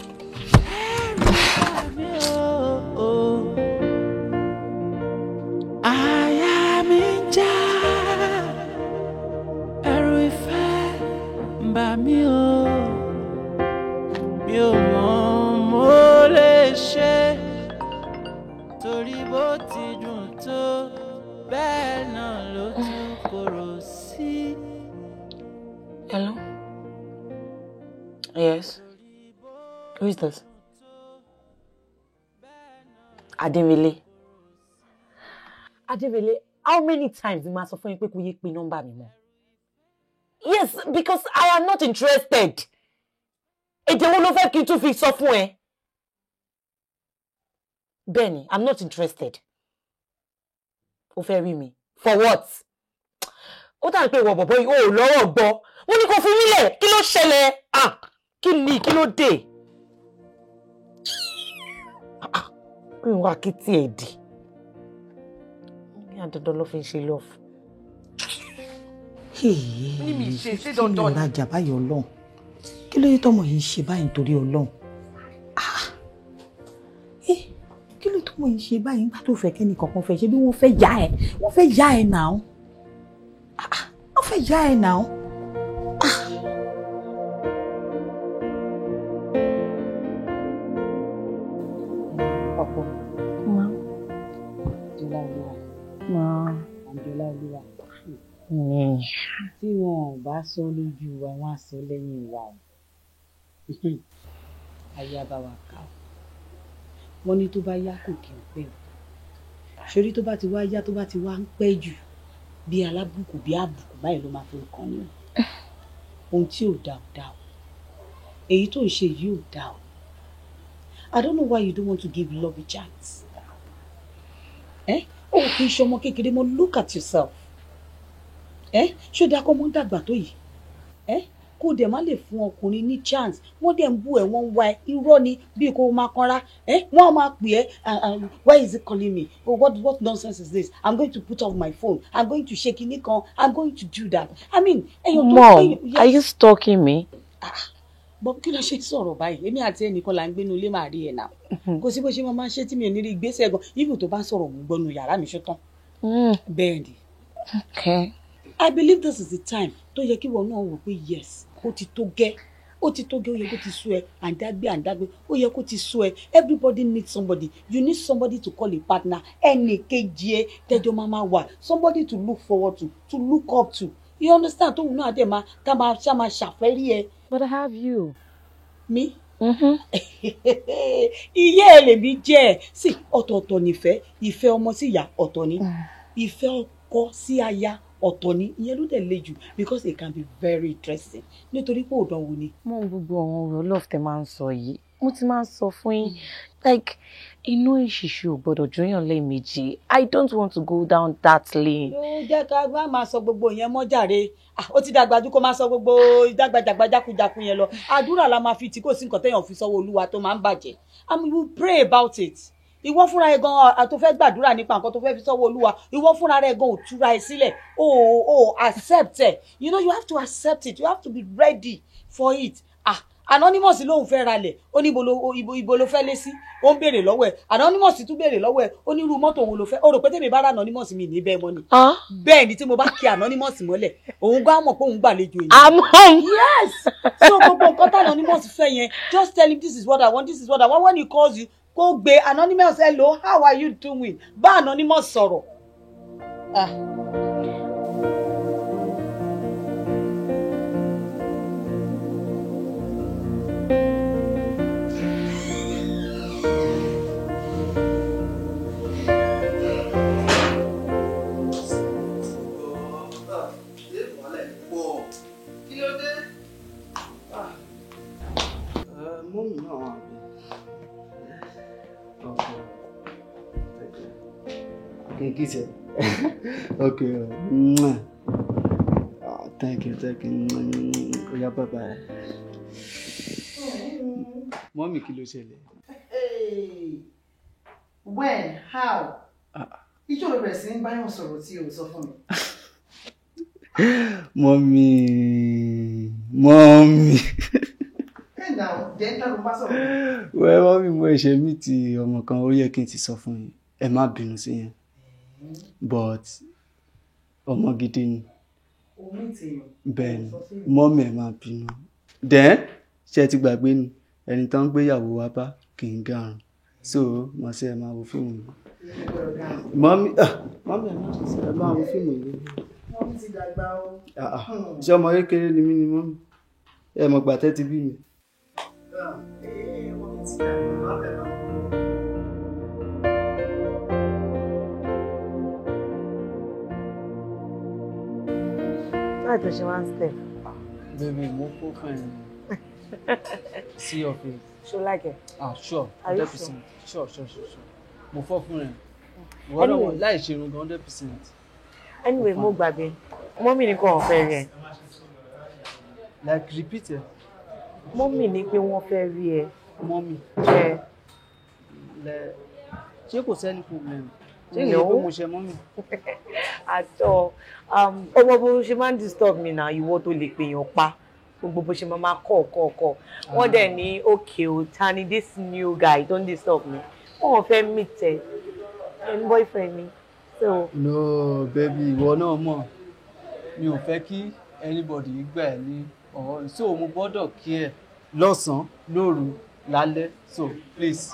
Hello? Yes. Who is this? Derenle. Derenle, how many times did I sọ fún yín pé kò yé pé nọ́mbà mi mọ́? Yes, because I am not interested. Èdè wo ló fẹ́ kí n tún fi sọ fún ẹ? Benny, I'm not interested. Ó fẹ́ rí mi. For what? Ó tàn pé ìwọ bọ̀bọ̀ yìí ó lọ́rọ̀ gbọ́. Mo ní kó fi mí lẹ̀. Kí ló ṣẹlẹ̀? Kí ló dé? Pé wá kí tí ẹ̀ dì. Ní àdọ́dọ́ ló fi ń ṣe love. Ní mi ṣe dandan. Kí ló rajà báyìí Ọlọ́run? Kí ló yẹ tọmọ yìí ṣe báyìí nítorí Ọlọ́run? Kí ló tọmọ yìí ṣe báyìí nígbà tó fẹ́ kẹ́ni kankan fẹ́ ṣe bí wọ́n fẹ́ yá ẹ̀ náà. Wọ́n fẹ́ yá ẹ̀ náà. Ọ̀pọ̀ Jọlá tí wọn ò bá sọ lójú wa wọn á sọ lẹ́yìn wa ayé abáwa ká o wọn ní tó bá yá kò kí n pẹ́ o ṣorí tó bá ti wá yá tó bá ti wá ń pẹ́ jù bí alábùkù bí àbùkù báyìí ló máa fi kàn ní ohun tí ò dá ò dá o èyí tó ń ṣe yìí ò dá o I don't know why you don't want to give love a chance. Ó kì í ṣọmọ kékeré mọ́, look at yourself. Ṣó dáa kọ́ mọ́ dàgbà tó yìí? Kó dẹ̀ má lè fún ọkùnrin ní chance. Wọ́n dẹ̀ ń bú ẹ̀ wọ́n ń wá ẹ irọ́ ni bí kò máa kanra. Wọ́n á máa pè ẹ́ why is he calling me? Oh, what nonsense is this? I'm going to put off my phone. I'm going to shake it kan. I'm going to do that. I mean, Mom, are you stalking me? But kí ló ṣe sọ̀rọ̀ báyìí? Èmi àti ẹnìkan là ń gbénu ilé máa rí ẹ̀ náà. Kò sí bó ṣe máa ṣe tí mi ò ní rí ìgbésẹ̀ gan. Even tó bá sọ̀rọ̀ mú gbọ́nu yàrá mi ṣó tán. Bẹ́ẹ̀ ni. Okay. I believe this is the time tó yẹ kí wọn náà wò pé yes, ó ti tó gẹ́. Ó ti tó gẹ́, ó yẹ kó ti sú ẹ. Àǹdágbé. Ó yẹ kó ti sú ẹ. Everybody needs somebody. You need somebody to call a partner. Ẹnì kejì ẹ tẹ́jọ́ máa wà. Somebody to look forward to look up to. You understand? Tóun náà dẹ̀ máa ṣàfẹ́rí ẹ. But I have you. Me? Iye ẹ lèmi jẹ́. Sí, ọ̀tọ̀ọ̀tọ̀ nífẹ̀ẹ́. Ìfẹ́ ọmọ sí ìyá ọ̀tọ̀ ni. Ìfẹ́ ọkọ sí aya ọ̀tọ̀ ni. Ìyẹn ló dẹ̀ le jù because it can be very interesting. Nítorí pé òdánwò ni. Mo gbogbo àwọn ọ̀rọ̀ love tẹ́ máa ń sọ yìí. Mo ti máa ń sọ fún yín. Like, inú ìṣìṣẹ́ ò gbọ́dọ̀ jóyàn lẹ́ẹ̀mejì. I don't want to go down that lane. Yóò jẹ́ ká bá máa sọ gbogbo yẹn mọ́ jàre. Ó ti dàgbà jù kó máa sọ gbogbo ìdàgbàjàgbà jákujàku yẹn lọ. Àdúrà la máa fi tí kò sí nǹkan téèyàn fi sọ́wọ́ Olúwa tó máa ń bàjẹ́. I mean, you pray about it. Ìwọ fúnra ẹ gan tó fẹ́ gbàdúrà nípa nǹkan tó fẹ́ fi sọ́wọ́ Olúwa. Ìwọ fúnra rẹ gan ò túra ẹ sílẹ̀. Accept it. You know, you have to accept it. You have to be ready for it. Anonymous lóhùn fẹ́ ralẹ̀ ó ní ibo ló fẹ́ lé sí ó ń béèrè lọ́wọ́ ẹ̀ Anonymous tún béèrè lọ́wọ́ ẹ̀ ó ní irú mọ́tò òun ló fẹ́ ó rò pé tèmi bá rà Anonymous mi ní bẹ́ẹ̀ mọ́ ni bẹ́ẹ̀ ni tí mo bá kí Anonymous mọ́lẹ̀ òun gbá mọ̀ pé òun gbàlejò èyí. Yes, so gbogbo nǹkan tá Anonymous fẹ́ yẹn just tell him this is what I want, this is what I want. When he calls you kó gbé Anonymous, hello, how are you doing? Bá Anonymous sọ̀rọ̀. Kiss it. Okay. Thank you. Yeah, bye-bye. Mommy, kí ló ṣẹlẹ̀? When? How? Ìjọ ló bẹ̀rẹ̀ sí ní báyọ̀ sọ̀rọ̀ tí o sọ fún mi. Mommy. Now, then ta ló bá sọ̀rọ̀. Well, mommy, mo ṣe mí ti ọmọ kan ó yẹ kí n ti sọ fún yín. Ẹ má bínú sí yẹn. But ọmọ gidi ni. Ben, mọ́mí ẹ̀ máa bínú. Then ṣe ti gbàgbé ni ẹni tó ń gbéyàwó wa bá kì í gàrùn. So mo ṣe ẹ máa wo fíìmù yìí. Mọ́mí ẹ máa wo fíìmù yìí. Mọ́mí ti dàgbà o. Ṣé ọmọ kékeré ni mí ni mọ́mí? Ẹ mọ̀ gbà tẹ́ ti bí mi. Mọ́mí ti dàgbà o. Why does she want to stay? Baby, mo kó fún See your face. She'll like it. Sure. Are you 100%. Sure. Mo fọ́ fún ẹ. Wọ́n náà láì ṣe irun gan 100%. Anyway, mo gbàgbé. Mommy ní kò wọ́n fẹ́ rí ẹ. Like repeat it. Mommy ní pé wọ́n fẹ́ rí ẹ. Mommy. Ṣé kò sẹ́ni problem? Ṣé ìyẹn pé mo ṣe mommy? Àtọ̀ ọmọ bó ṣe máa ń disturb mi náà ìwọ tó lè pèèyàn pa gbogbo bó ṣe máa kọ́ wọ́n dẹ̀ ní okay o tani this new guy don't disturb me wọ́n fẹ́ meet ẹ ẹni boyfriend mi so. No baby ìwọ náà mọ̀ mi ò fẹ́ kí anybody gbà ẹ́ ní ọ̀rọ̀ so mo gbọ́dọ̀ kí ẹ lọ́sàn-án lóru lálẹ́ so please.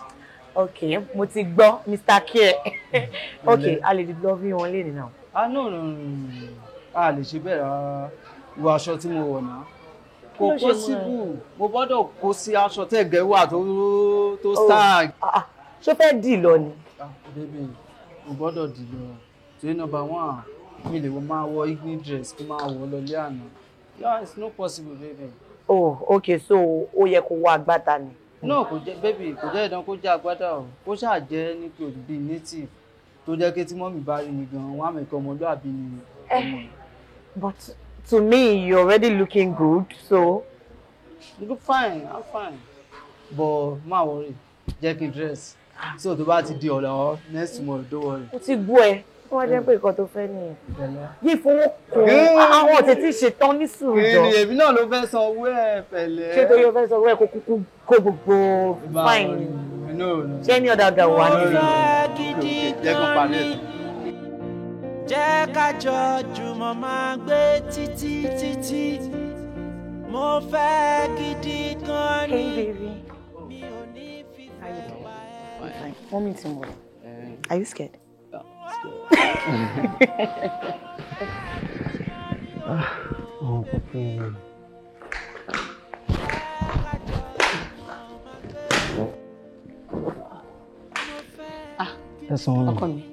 Okay, mo ti gbọ́ Mr. Care. Okay, a lè di love wọn lé ní náà. No. A lè ṣe bẹ́ẹ̀ rárá. Wo aṣọ tí mo wọ̀ náà. Kò possible. Mo gbọ́dọ̀ kó sí aṣọ tẹ́gẹ̀ wà tó stag. Ṣé fẹ́ dì lọ ni? Baby, mo gbọ́dọ̀ dì lọ. Ṣé number 1? mi lè máa wọ evening dress kí máa wọ lọ lé àná. Yeah, it's not possible, baby. Oh, okay, so ó yẹ kó wọ agbádá ni. No, kò jẹ́ baby, kò jẹ́ ìdán kó jẹ́ agbádá o. Kó ṣáà jẹ́ ní clothes bíi native. Tó jẹ́ kí tí mọ́mì bá rí mi gan, wọ́n á mọ̀ pé ọmọlúàbí ni ọmọ. But to me, you're already looking good, so. You look fine, I'm fine. But má worry, jẹ́ kí dress. So tó bá ti di ọ̀la next tomorrow, don't worry. Ó ti gbọ́ ẹ. Wọ́n jẹ́ pé nǹkan tó fẹ́ nìyẹn. Yìí fowó kún àwọn tètè ṣetán ní sùúrù jọ. Èmi náà ló fẹ́ san owó ẹ̀ pẹ̀lẹ́. Ṣé torí o fẹ́ san owó ẹ̀ kó kúkú kó gbogbo fine? Ṣé ní ọ̀dà ọ̀gá wà nílé? Jẹ́ kó parí ẹ̀. Jẹ́ ká jọ jùmọ̀ máa gbé títí. Mo fẹ́ gidi gan ni. Hey baby. How you doing? Fine. Mommy tomorrow. Are you scared? Ọkọ mi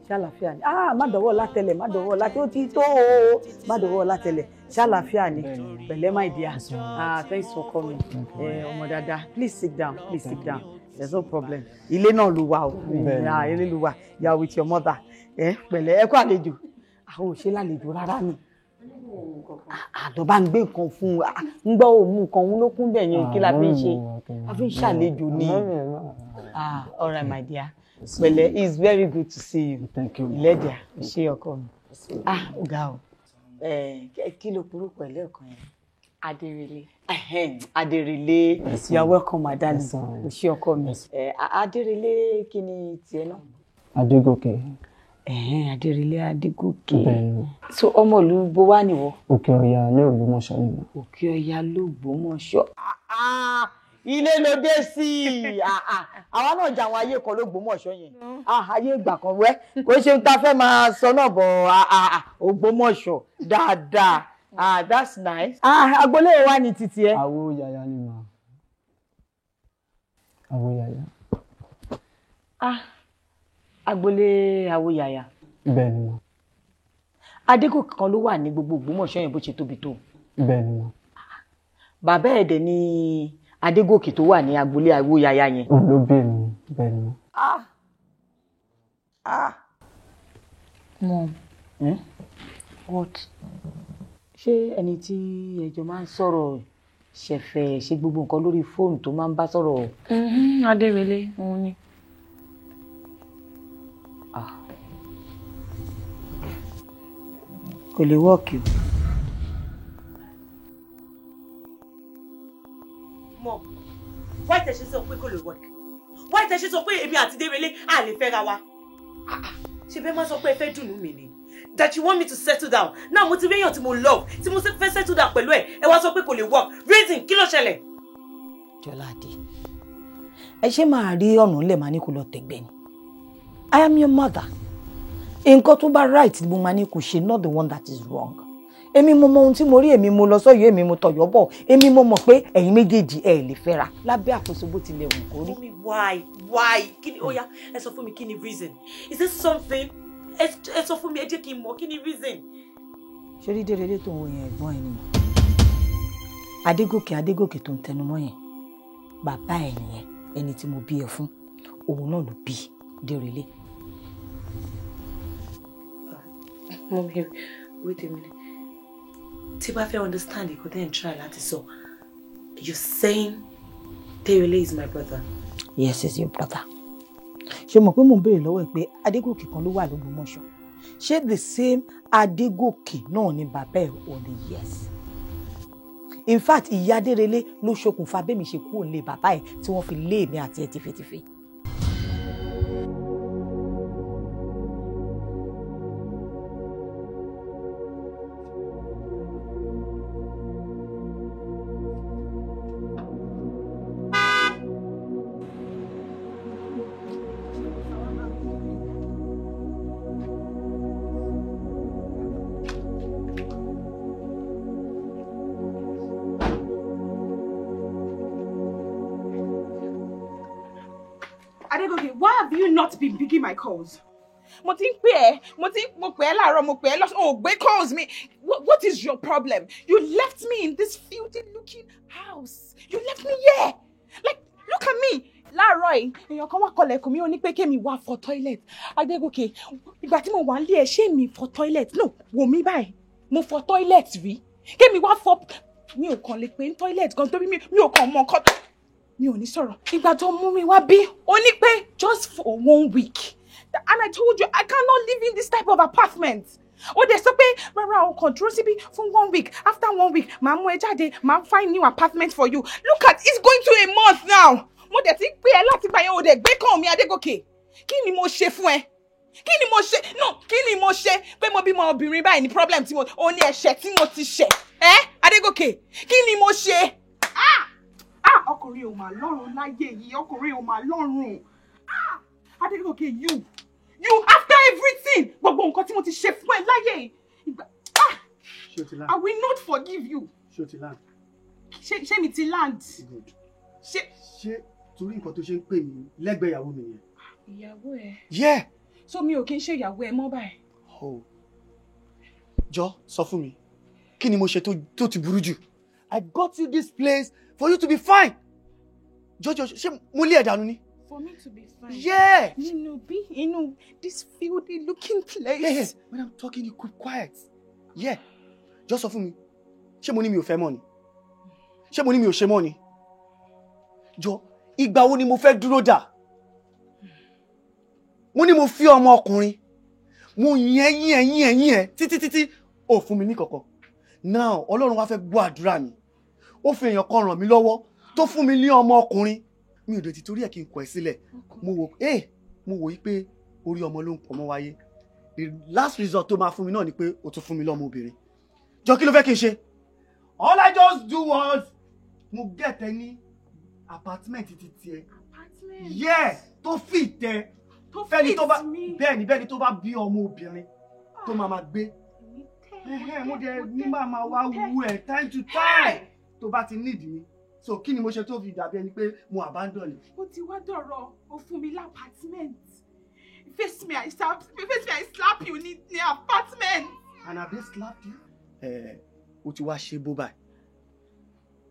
ṣàlàáfíà ni má dọwọ́ látẹlẹ̀ má dọwọ́ látẹ ó ti tó o má dọwọ́ látẹlẹ̀ ṣàlàáfíà ni pẹ̀lẹ́ my dear. Thanks for coming. Ọmọ dáadáa, please sit down, there's no problem. Ilé náà ló wà o ilé ló wà, you are with your mother. Pẹ̀lẹ́ ẹ kú àlejò àwọn ò ṣe lálejò rárá ni àdó bá ń gbé nǹkan fún un gbọ́ òun nǹkan òun ló kún bẹ̀ yẹn kí la fi ń ṣe a fi ń ṣàlejò ni. All right my dear. Pẹ̀lẹ́, it's very good to see you. Thank you. Lẹ́dìá, ṣé ọkọ mi. Ọ̀gá o. Kí ló burú pẹ̀lú ọkàn yẹn? Adérílé. Adérílé. You are welcome, madam. Ṣé ọkọ mi. Adérílé kí ni tiẹ̀ náà? Adégòkè. Adérílé Adégòkè. Bẹ́ẹ̀ni. So ọmọ ìlú bó wá nìwọ? Òkè Ọya ní Ògbómọ̀ṣọ́ ni. Òkè Ọya l'Ógbómọ̀ṣọ́. Ilé ló dé sí àwa náà jà àwọn ayé kan l'Ógbómọ̀ṣọ́ yẹn ayé ìgbà kan wẹ́ kò ṣe ń ta fẹ́ máa sọ náà bọ̀ Ògbómọ̀ṣọ́ dáadáa that's nice. Agboolé wa ni títí ẹ. Àwo yàyà ni mà. Àwo yàyà. Agboolé àwo yàyà. Bẹ́ẹ̀ ni mà. Adégòkè kan ló wà ní gbogbo Ògbómọ̀ṣọ́ yẹn bó ṣe tóbi tó. Bẹ́ẹ̀ ni mà. Bàbá ẹ̀ dẹ̀ ni Adégòkè tó wà ní agboolé àwo yàyà yẹn. Ló bẹ́ẹ̀ ni bẹ́ẹ̀ ni. Mom. What? Ṣé ẹni tí ẹjọ́ máa ń sọ̀rọ̀ ṣẹ̀fẹ̀ ṣe gbogbo nǹkan lórí fóònù tó máa ń bá sọ̀rọ̀? Adérílé òun ni. Kò lè wọ́ọ̀kì o. Mom, why tẹ́ ṣe sọ pé kò lè work? Why tẹ́ ṣe sọ pé èmi àti Dérelé à lè fẹ́ra wa? Ṣé bẹ́ẹ̀ máa sọ pé ẹ fẹ́ dùnnú mi ni? That you want me to settle down. Now mo ti réyàn tí mo love, tí mo fẹ́ settle down pẹ̀lú ẹ wá sọ pé kò lè work. Reason kí ló ṣẹlẹ̀? Jọládé, ẹ ṣe máa rí ọ̀nà ńlẹ̀ máa ní kó lọ tẹ̀gbẹ́ ni. I am your mother. Nǹkan tó bá right ni mo máa ní kó ṣe, not the one that is wrong. Èmi mo mọ ohun tí mo rí, èmi mo lọ sọ́yọ́, èmi mo tọ̀yọ́ bọ̀, èmi mo mọ̀ pé ẹ̀yin méjèèjì ẹ lè fẹ́ra lábẹ́ àkóso bó tilẹ̀ wù kó rí. Mommy, why? Kí ni oya, ẹ sọ fún mi kí ni reason? Is this something? Ẹ sọ fún mi, ẹ jẹ́ kí n mọ̀ kí ni reason? Ṣorí Dérelé tó ń wo yẹn ẹ̀gbọ́n ẹ̀ ni. Adégòkè tó ń tẹnumọ́ yẹn. Bàbá ẹ̀ nìyẹn, ẹni tí mo bí ẹ fún. Òun náà ló bí Dérelé. Mommy, wait a minute. Tí bá fẹ́ understand it, kò then try láti sọ. You're saying Dérelé is my brother? Yes, he's your brother. Ṣé mọ̀ pé mo ń béèrè lọ́wọ́ ẹ̀ pé Adégòkè kan ló wà l'Ógbómọ̀ṣọ́? Ṣé the same Adégòkè náà ni bàbá ẹ̀ ò ní? Yes. In fact, ìyá Dérelé ló ṣokùnfà bẹ́ẹ̀ mi ṣe kúrò nílé bàbá ẹ̀ tí wọ́n fi lé èmi àti ẹ̀ tìfetìfe. Why have you not been picking my calls? mo ti ń pè ẹ́, mo pè ẹ́ láàárọ̀, mo pè ẹ́ lọ́sàn-án, oh, gbé calls me. What is your problem? You left me in this filthy looking house. You left me here. Like, look at me. Láàárọ̀ yìí, èèyàn kan wá kọlẹ̀kùn mi ó ní pé kémi wá fọ toilet. Adégòkè, ìgbà tí mo wà nílé ẹ̀ ṣé mi fọ toilet? No, wò mí báyìí. Mo fọ toilet rí. Kémi wá fọ, mi ò kàn lè pè ní toilet gan torí mi ò kàn mọ nǹkan. Mi ò ní sọ̀rọ̀. Ìgbà tó mú mi wá bí, ó ní pé just for 1 week. And I told you, I cannot live in this type of apartment. Oh, they sọ pé rárá o kàn dúró síbí fún 1 week. After 1 week, màá mú ẹ jáde, màá find new apartment for you. Look at, it's going to a month now. Mo dẹ̀ ti pè ẹ́ láti gbà yẹn o dẹ̀ gbé kàn mi Adégòkè. Kí ni mo ṣe fún ẹ? Kí ni mo ṣe? No, kí ni mo ṣe? Pé mo bímọ obìnrin báyìí ní problem tí mo ó ní ẹ̀ṣẹ̀ tí mo ti ṣẹ̀. Adégòkè, kí ni mo ṣe? Ọkùnrin ò mà lọ́rùn láyé yìí, ọkùnrin ò mà lọ́rùn. Adégòkè, you after everything, gbogbo nǹkan tí mo ti ṣe fún ẹ láyé yìí. I will not forgive you. Ṣé o ti land? Ṣé mi ti land? Good. Ṣé torí nǹkan tó ṣe ń pè mí lẹ́gbẹ̀ẹ́ ìyàwó mi yẹn? Ìyàwó ẹ? Yeah. So mi ò kí ń ṣe ìyàwó ẹ mọ́ báyìí. Oh. Jọ sọ fún mi, kí ni mo ṣe tó ti burú jù? I got you this place for you to be fine. Jọjọ, ṣé mo lé ẹ dànù ni? For me to be fine? Yeah. Inú this filthy looking place. Yeah. When I'm talking, you keep quiet. Yeah. Jọ sọ fún mi, ṣé mo ní mi ò fẹ́ mọ́ ni? Ṣé mo ní mi ò ṣe mọ́ ni? Jọ, ìgbà wo ni mo fẹ́ dúró dà? Mo ní mo fi ọmọ ọkùnrin. Mo yẹn títí ó fún mi ní kọ̀kọ̀. Now, Ọlọ́run wá fẹ́ gbọ́ àdúrà mi. Ó fi èèyàn kan ràn mí lọ́wọ́ tó fún mi ní ọmọ ọkùnrin. Mi ò dé ti torí ẹ̀ kí n kọ̀ ẹ́ sílẹ̀. Mo wò pé orí ọmọ ló ń pọ̀ mọ́ wáyé. The last result tó máa fún mi náà ni pé ó tún fún mi lọ́mọ obìnrin. Jọ kí ló fẹ́ kí n ṣe? All I just do was mo get any apartment títí tiẹ̀. Apartment? Yeah, tó fit ẹ. Tó fit mi. Bẹ́ẹ̀ni tó bá bí ọmọ obìnrin tó máa gbé. Mo dẹ̀ ní máa wá wú ẹ̀ time to time tó bá ti need mi. So kí ni mo ṣe tó fi dàbí ẹni pé mo abandon ni? Ó ti wá dọ̀rọ̀, ó fún mi l'apartment. Face me, I slap you ní apartment. And I been slapped you? Ó ti wá ṣe bó báyìí.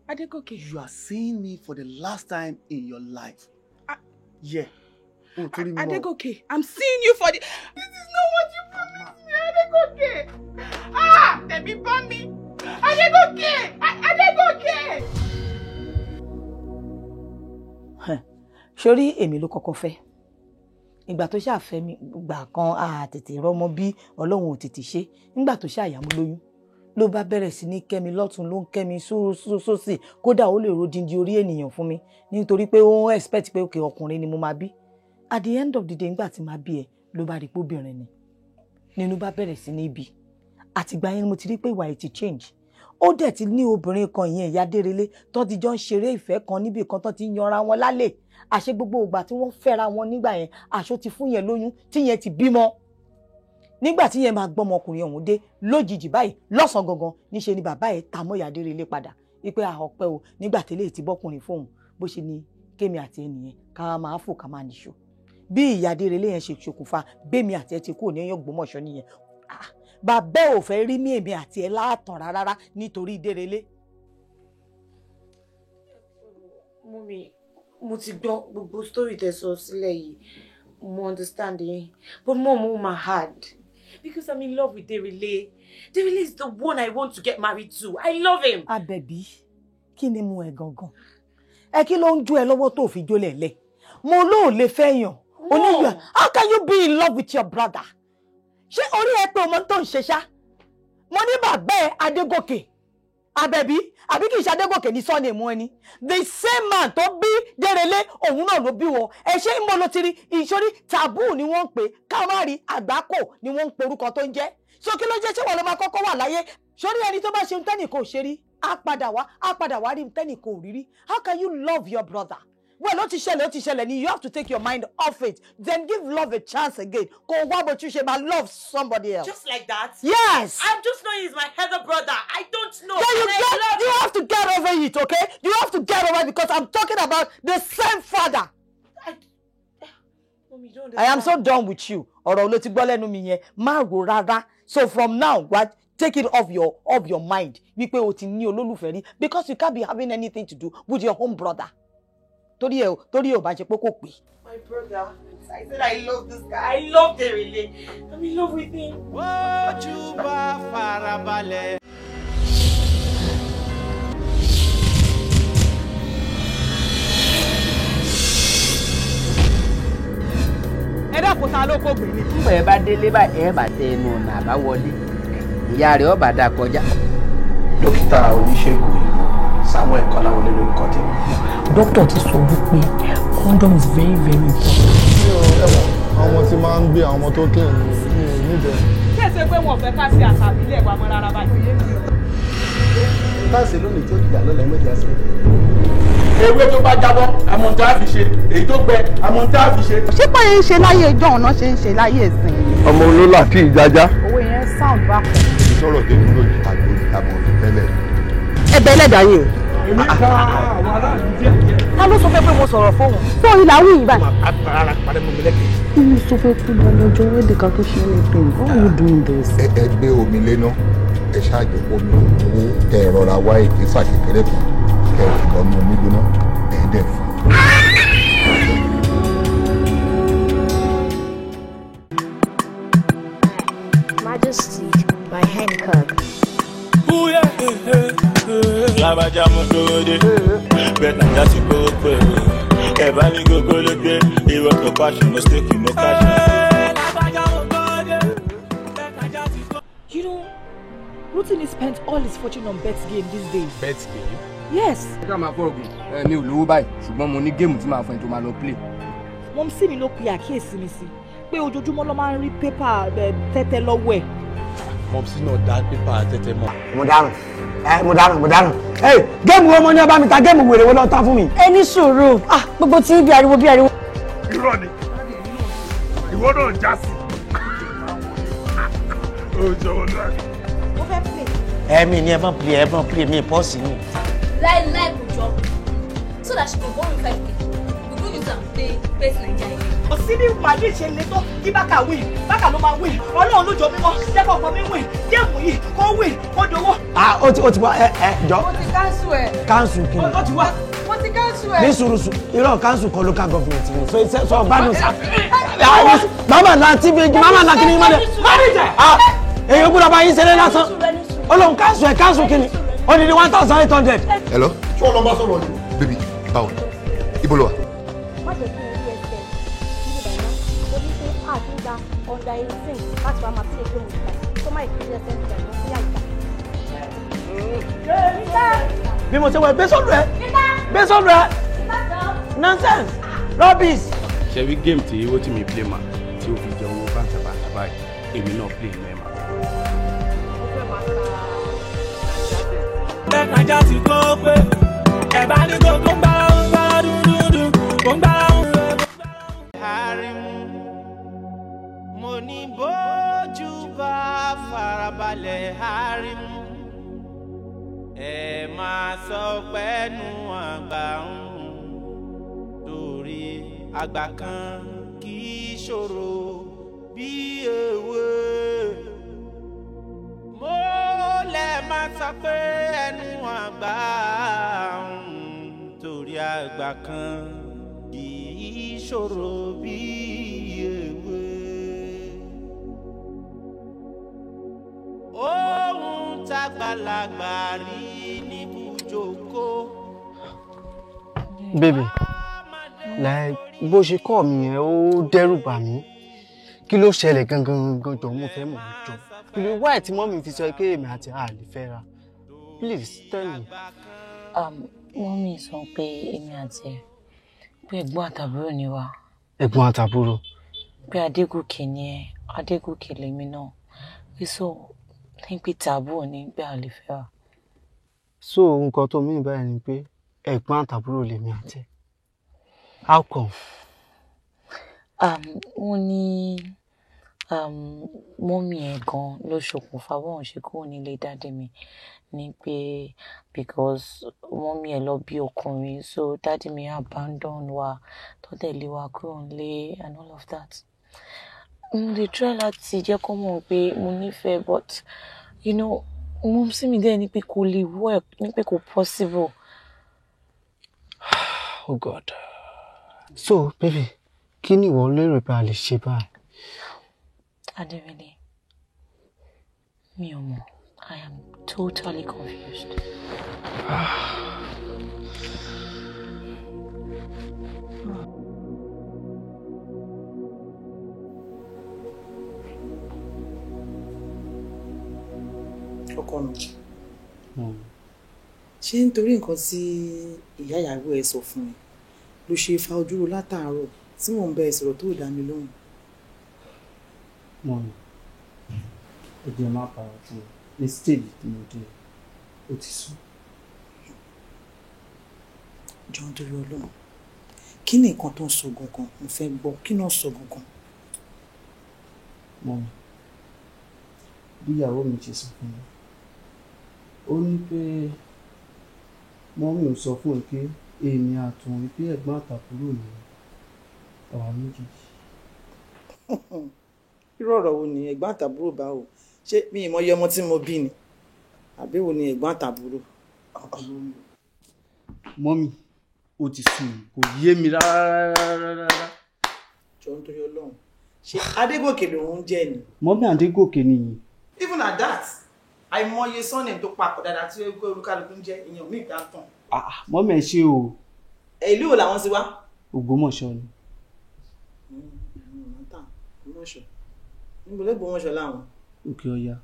Adégòkè. You are seeing me for the last time in your life. Yeah. Adégòkè, I'm seeing you for the... This is not what you promised me, Adégòkè. Tẹ̀mí bá mi. Adégòkè. Sórí èmi ló kọ́kọ́ fẹ́. Ìgbà tó ṣàfẹ́ mi, ìgbà kan tètè rọ́mọ bí Ọlọ́run ò tètè ṣe. Nígbà tó ṣàyàmú lóyún. Ló bá bẹ̀rẹ̀ sí ní kẹ́mi lọ́tún ló ń kẹ́mi sósì kódà ó lè rodindi orí ènìyàn fún mi nítorí pé ó ń expect pé òkè ọkùnrin ni mo máa bí. At the end of the day nígbà tí máa bí ẹ ló bá rí pé obìnrin ni nínú bá bẹ̀rẹ̀ sí ní bí àtìgbà yẹn mo ti rí pé ìwà ẹ̀ ti change. Ó dẹ̀ ti ní obìnrin kan ìyẹn ìyá Dérelé tó ti jọ ń ṣeré ìfẹ́ kan níbi kan tó ti yanra wọn lálẹ́ àṣẹ gbogbo ìgbà tí wọ́n fẹ́ra wọn nígbà yẹn àṣọ ti fún yẹn lóyún tí yẹn ti bímọ. Nígbà tí yẹn máa gbọ́mọ ọkùnrin ọ̀hún dé lójijì báyìí lọ́sàn gangan níṣe ni bàbá ẹ̀ ta mọ́ ìyá Dérelé padà wípé ọpẹ́ o nígbà tẹ́lẹ̀ ti bọ́kùnrin fóun bó ṣe ni kémi àti ẹnìyẹn ká máa fò ká máa nìṣó. Bí ìyá Dérelé yẹn ṣe ṣokùnfà gbémi àti ẹ ti kúrò ní Ògbómọ̀ṣọ́ nìyẹn. Bàbá ò fẹ́ rí mi èmi àti ẹ láàtàn rárá nítorí Dérelé. Mummy, mo ti gbọ́ gbogbo story tẹ́ sọ sílẹ̀ yìí. Mo understand yín. But Mom, my heart. Because I'm in love with Derele. Derele is the one I want to get married to. I love him. Abẹ́bí, kí ni mú ẹ gangan? Ẹ kí ló ń jó ẹ lọ́wọ́ tó fi jó lẹ̀lẹ̀? Mo ló lè fẹ́yàn. Oníyàn, how can you be in love with your brother? Ṣé orí ẹ pé ọmọ tó ń ṣe ṣá? Mo ní bàbá ẹ Adégòkè. Abẹ́bí, àbí kì í ṣe Adégòkè ní Sunday mú ẹni. The same man tó bí Dérelé òun náà ló bí wọn. Ẹ ṣé ń bọ́ ló ti rí ìṣorí taboo ni wọ́n ń pè kámárì àgbákò ni wọ́n ń pe orúkọ tó ń jẹ́. So kí ló jẹ́ ṣé wọ́n ló máa kọ́kọ́ wà láyé? Sórí ẹni tó bá ṣe tẹ́nìkan ò ṣe rí, á padà wá rí tẹ́nìkan ò rí rí. How can you love your brother? Well, ó ti ṣẹlẹ̀ ni you have to take your mind off it. Then give love a chance again. Kò wá bó tún ṣe máa love somebody else. Just like that? Yes. I just know he's my elder brother. I don't know. Yeah, you have to get over it, okay? You have to get over it because I'm talking about the same father. Mommy, don't I am so done with you, ọ̀rọ̀ ló ti gbọ́ lẹ́nu mi yẹn má rò rárá so from now what take it off your mind wípé o ti ní olólùfẹ́ rí because you can't be having anything to do with your own brother torí ẹ bá ṣe pé kò pé. My brother, I said I love this guy. I love Derenle. I'm in love with him. Ojú bá farabalẹ̀. Ẹ dákun ta ló kó gbé ni. Nígbà ẹ bá délé báyìí ẹ bá tẹ ẹnu ọ̀nà àbáwọlé. Ìyá rẹ̀ ọba dá kọjá. Dókítà oníṣègùn òyìnbó Samuel Kọ́láwọlé ló ń kọ́ tèmi. Dókítà ti sọ wípé condom is very very important. Àwọn tí máa ń gbé àwọn ọmọ tó kéré ní níbẹ̀. Ṣé ṣe pé wọn fẹ́ ká sí àṣà ìbílẹ̀ wa mọ́ rárá báyìí? Táàsì lónìí tí ó dìjà lọ́la ẹ̀mẹ́jà sí. Ewé tó bá jábọ́ àmọ́ tá a fi ṣe èyí tó gbẹ àmọ́ tá a fi ṣe. Ṣé pé ń ṣe láyé ìjọ ọ̀nà ṣe ń ṣe láyé ìsìn? Ọmọ olólà tí ìjájá. Owó yẹn sound bákan. Sọ̀rọ̀ dé dúró ní àgbo ìtàbọ̀ tẹ́lẹ̀. Ẹbẹ̀ ẹlẹ́dàá yìí. Èmi ká àwọn aráàlú díẹ̀ díẹ̀. Ta ló sọ fẹ́ pé mo sọ̀rọ̀ fóun? Fún ìlà wí yìí báyìí. Ara padà mọ́ mi lẹ́kẹ̀ẹ́. Kí ni sọ fẹ́ kú lọ lọ́jọ́ wẹ́ẹ̀dì ká tó ṣe anything? Why are you doing this? Ẹ gbé omi léná ẹ ṣáàjò omi owó kẹ ẹ rọra wá ìgbésà kékeré kan kẹ ẹ lọ mú omi gbóná ẹ dẹ fún. Majesty by Hancock. Lábàjá mo dúró dé, bẹ́ẹ̀ náà já sí kóró pé ẹ bá ní gbogbo ló gbé, ìwọ tó pàṣẹ mistake no cash. You know, Rotimi spent all his fortune on bet game these days. Bet game? Yes. Ṣé máa fọ́ ògùn? Mi ò lówó báyìí, ṣùgbọ́n mo ní géèmù tí màá fún ẹ tó máa lọ play. Mom sí mi ló pe àkíyèsí mi sí pé ojoojúmọ́ ló máa ń rí pépà tẹ́tẹ́ lọ́wọ́ ẹ̀. Mom sí náà dá pépà tẹ́tẹ́ mọ́. Mo dáràn. Géèmù ọmọ ní ọba mi ta géèmù wèrè wo lọ tán fún mi. Ẹ ní sùúrù, gbogbo tí bí ariwo. Irọ́ ni, ìwọ náà já sí. Ó jọ̀wọ́ náà. Mo fẹ́ play. Ẹ̀mí ni ẹ bá play mi pọ́ọ̀sì ni. Láìláì kò jọ. So that she go borrow 5k. We go use am pay Nigeria. Kò sí bí Madrid ṣe le tó kí Bákà win. Bákà ló máa win. Ọlọ́run ló jọ mímọ́. Jẹ́kọ̀ ọkọ mi win. Géèmù yìí kó win kó dowó. Ó ti wá jọ. Mo ti cancel ẹ̀. Cancel kí ni? Ó ti wá. Mo ti cancel ẹ̀. Ní sùúrù irọ́ cancel kọ local government ni. Sọ gbádùn sá. Mama la TV mama la kini mọ́lẹ̀. Èyí ó gbúdọ̀ bá yín ṣeré lásán. Ọlọ́run cancel kí ni? Ó ní 1,800. Hello. Ṣé o lọ bá sọ̀rọ̀ ni? Bébí, báwo? Ibo ló wà? Má jẹ́ kí n rí ẹsẹ̀ níbi bàyá torí pé àtúndà ọ̀dà ìsìn láti wá máa fi èké mu ìgbà tó má ìkíni ẹsẹ̀ nígbà tó sí àyíká. Bí mo ṣe wọ gbé sọ́dọ̀ ẹ. Nonsense. Rubbish. Ṣé wí géèmù tí ó ti mi play ma tí ó fi jẹ owó bàtàbàtà báyìí èmi náà play inú ẹ̀ ma. Bẹ́ẹ̀ náà ti kó pé ẹ bá ní kókó ń bá dúdú kó ń bá arimu mo ní bójú bá farabalẹ̀ arimu ẹ máa sọ pẹ́nu àgbà ń torí àgbà kan kì í ṣòro bí ewé mo lè máa sọ pé ẹnu àgbà torí àgbà kan kì í ṣòro bí ewé. Ohun tágbàlagbà rí ní bùjókòó. Baby, like bó ṣe kọ́ mi yẹn ó dẹ́rù bà mí. Kí ló ṣẹlẹ̀ gangan jọ mo fẹ́ mọ̀ jọ. Kí ló wáyé tí mọ́mí fi sọ pé èmi àti àlè fẹ́ra. Please tell me. Mọ́mí sọ pé èmi àti pé ẹ̀gbọ́n àtàbúrò ni wá. Ẹ̀gbọ́n àtàbúrò. Pé Adégòkè ni ẹ, Adégòkè lèmi náà. So ní pé tàbú ò ní gbé àlè fẹ́ra. So nǹkan tó mí báyìí ni pé ẹ̀gbọ́n àtàbúrò lèmi àti. How come? Wọ́n ní mọ́mí ẹ̀ gan ló ṣokùnfà bọ́n ṣe kúrò nílé dáadé mi ní pé because mọ́mí ẹ̀ lọ bí ọkùnrin so dáadé mi abandon wa tó tẹ̀lé wa kúrò nílé and all of that. They try láti jẹ́ kó mọ̀ pé mo nífẹ̀ẹ́, but you know, mo sì mi dé ní pé kò lè work, ní pé kò possible. Oh God. So, baby, kí ni ìwọ lérò pé a lè ṣe báyìí? Aderele, mi ò mọ̀. I am totally confused. Ọkọ mi. Ṣé nítorí nǹkan tí ìyá ìyàwó ẹ sọ fún ẹ ló ṣe fa ojúro látàárọ̀ tí mò ń bẹ ìsọ̀rọ̀ tó dá mi lóhùn? Mọ̀mí, ẹ jẹ́ má para fún mi. Ní stage tí mo dé, ó ti sùn. Jọ nítorí Ọlọ́run, kí ni nǹkan tó ń sọ gangan? Mo fẹ́ gbọ́, kí náà sọ gangan? Mọ̀mí, bí ìyàwó mi ṣe sọ fún mi, ó ní pé mọ́mí ò sọ fún ẹ pé èmi àtòun pé ẹ̀gbọ́n àtàbúrò ni àwa méjèèjì. Irú ọ̀rọ̀ wo ni ẹ̀gbọ́n àtàbúrò bá o? Ṣé mi ì mọyì ọmọ tí mo bí ni? Àbí wo ni ẹ̀gbọ́n àtàbúrò? Mọ́mí, ó ti sùn, kò yé mi rárá. Jọ nítorí Ọlọ́run, ṣé Adégòkè lòun jẹ́ ni? Mọ́mí Adégòkè nìyí. Even at that, àìmọye surname tó papọ̀ dáadáa tí ó gbé olúkálukú ń jẹ́ èèyàn míì kan tàn. Mọ́mí ẹ ṣé o. Ìlú wo làwọn ti wá? Ògbómọ̀ṣọ́ ni. Ògbómọ̀ṣọ́. Níbo l'Ógbómọ̀ṣọ́ láwọn? Òkè Ọya.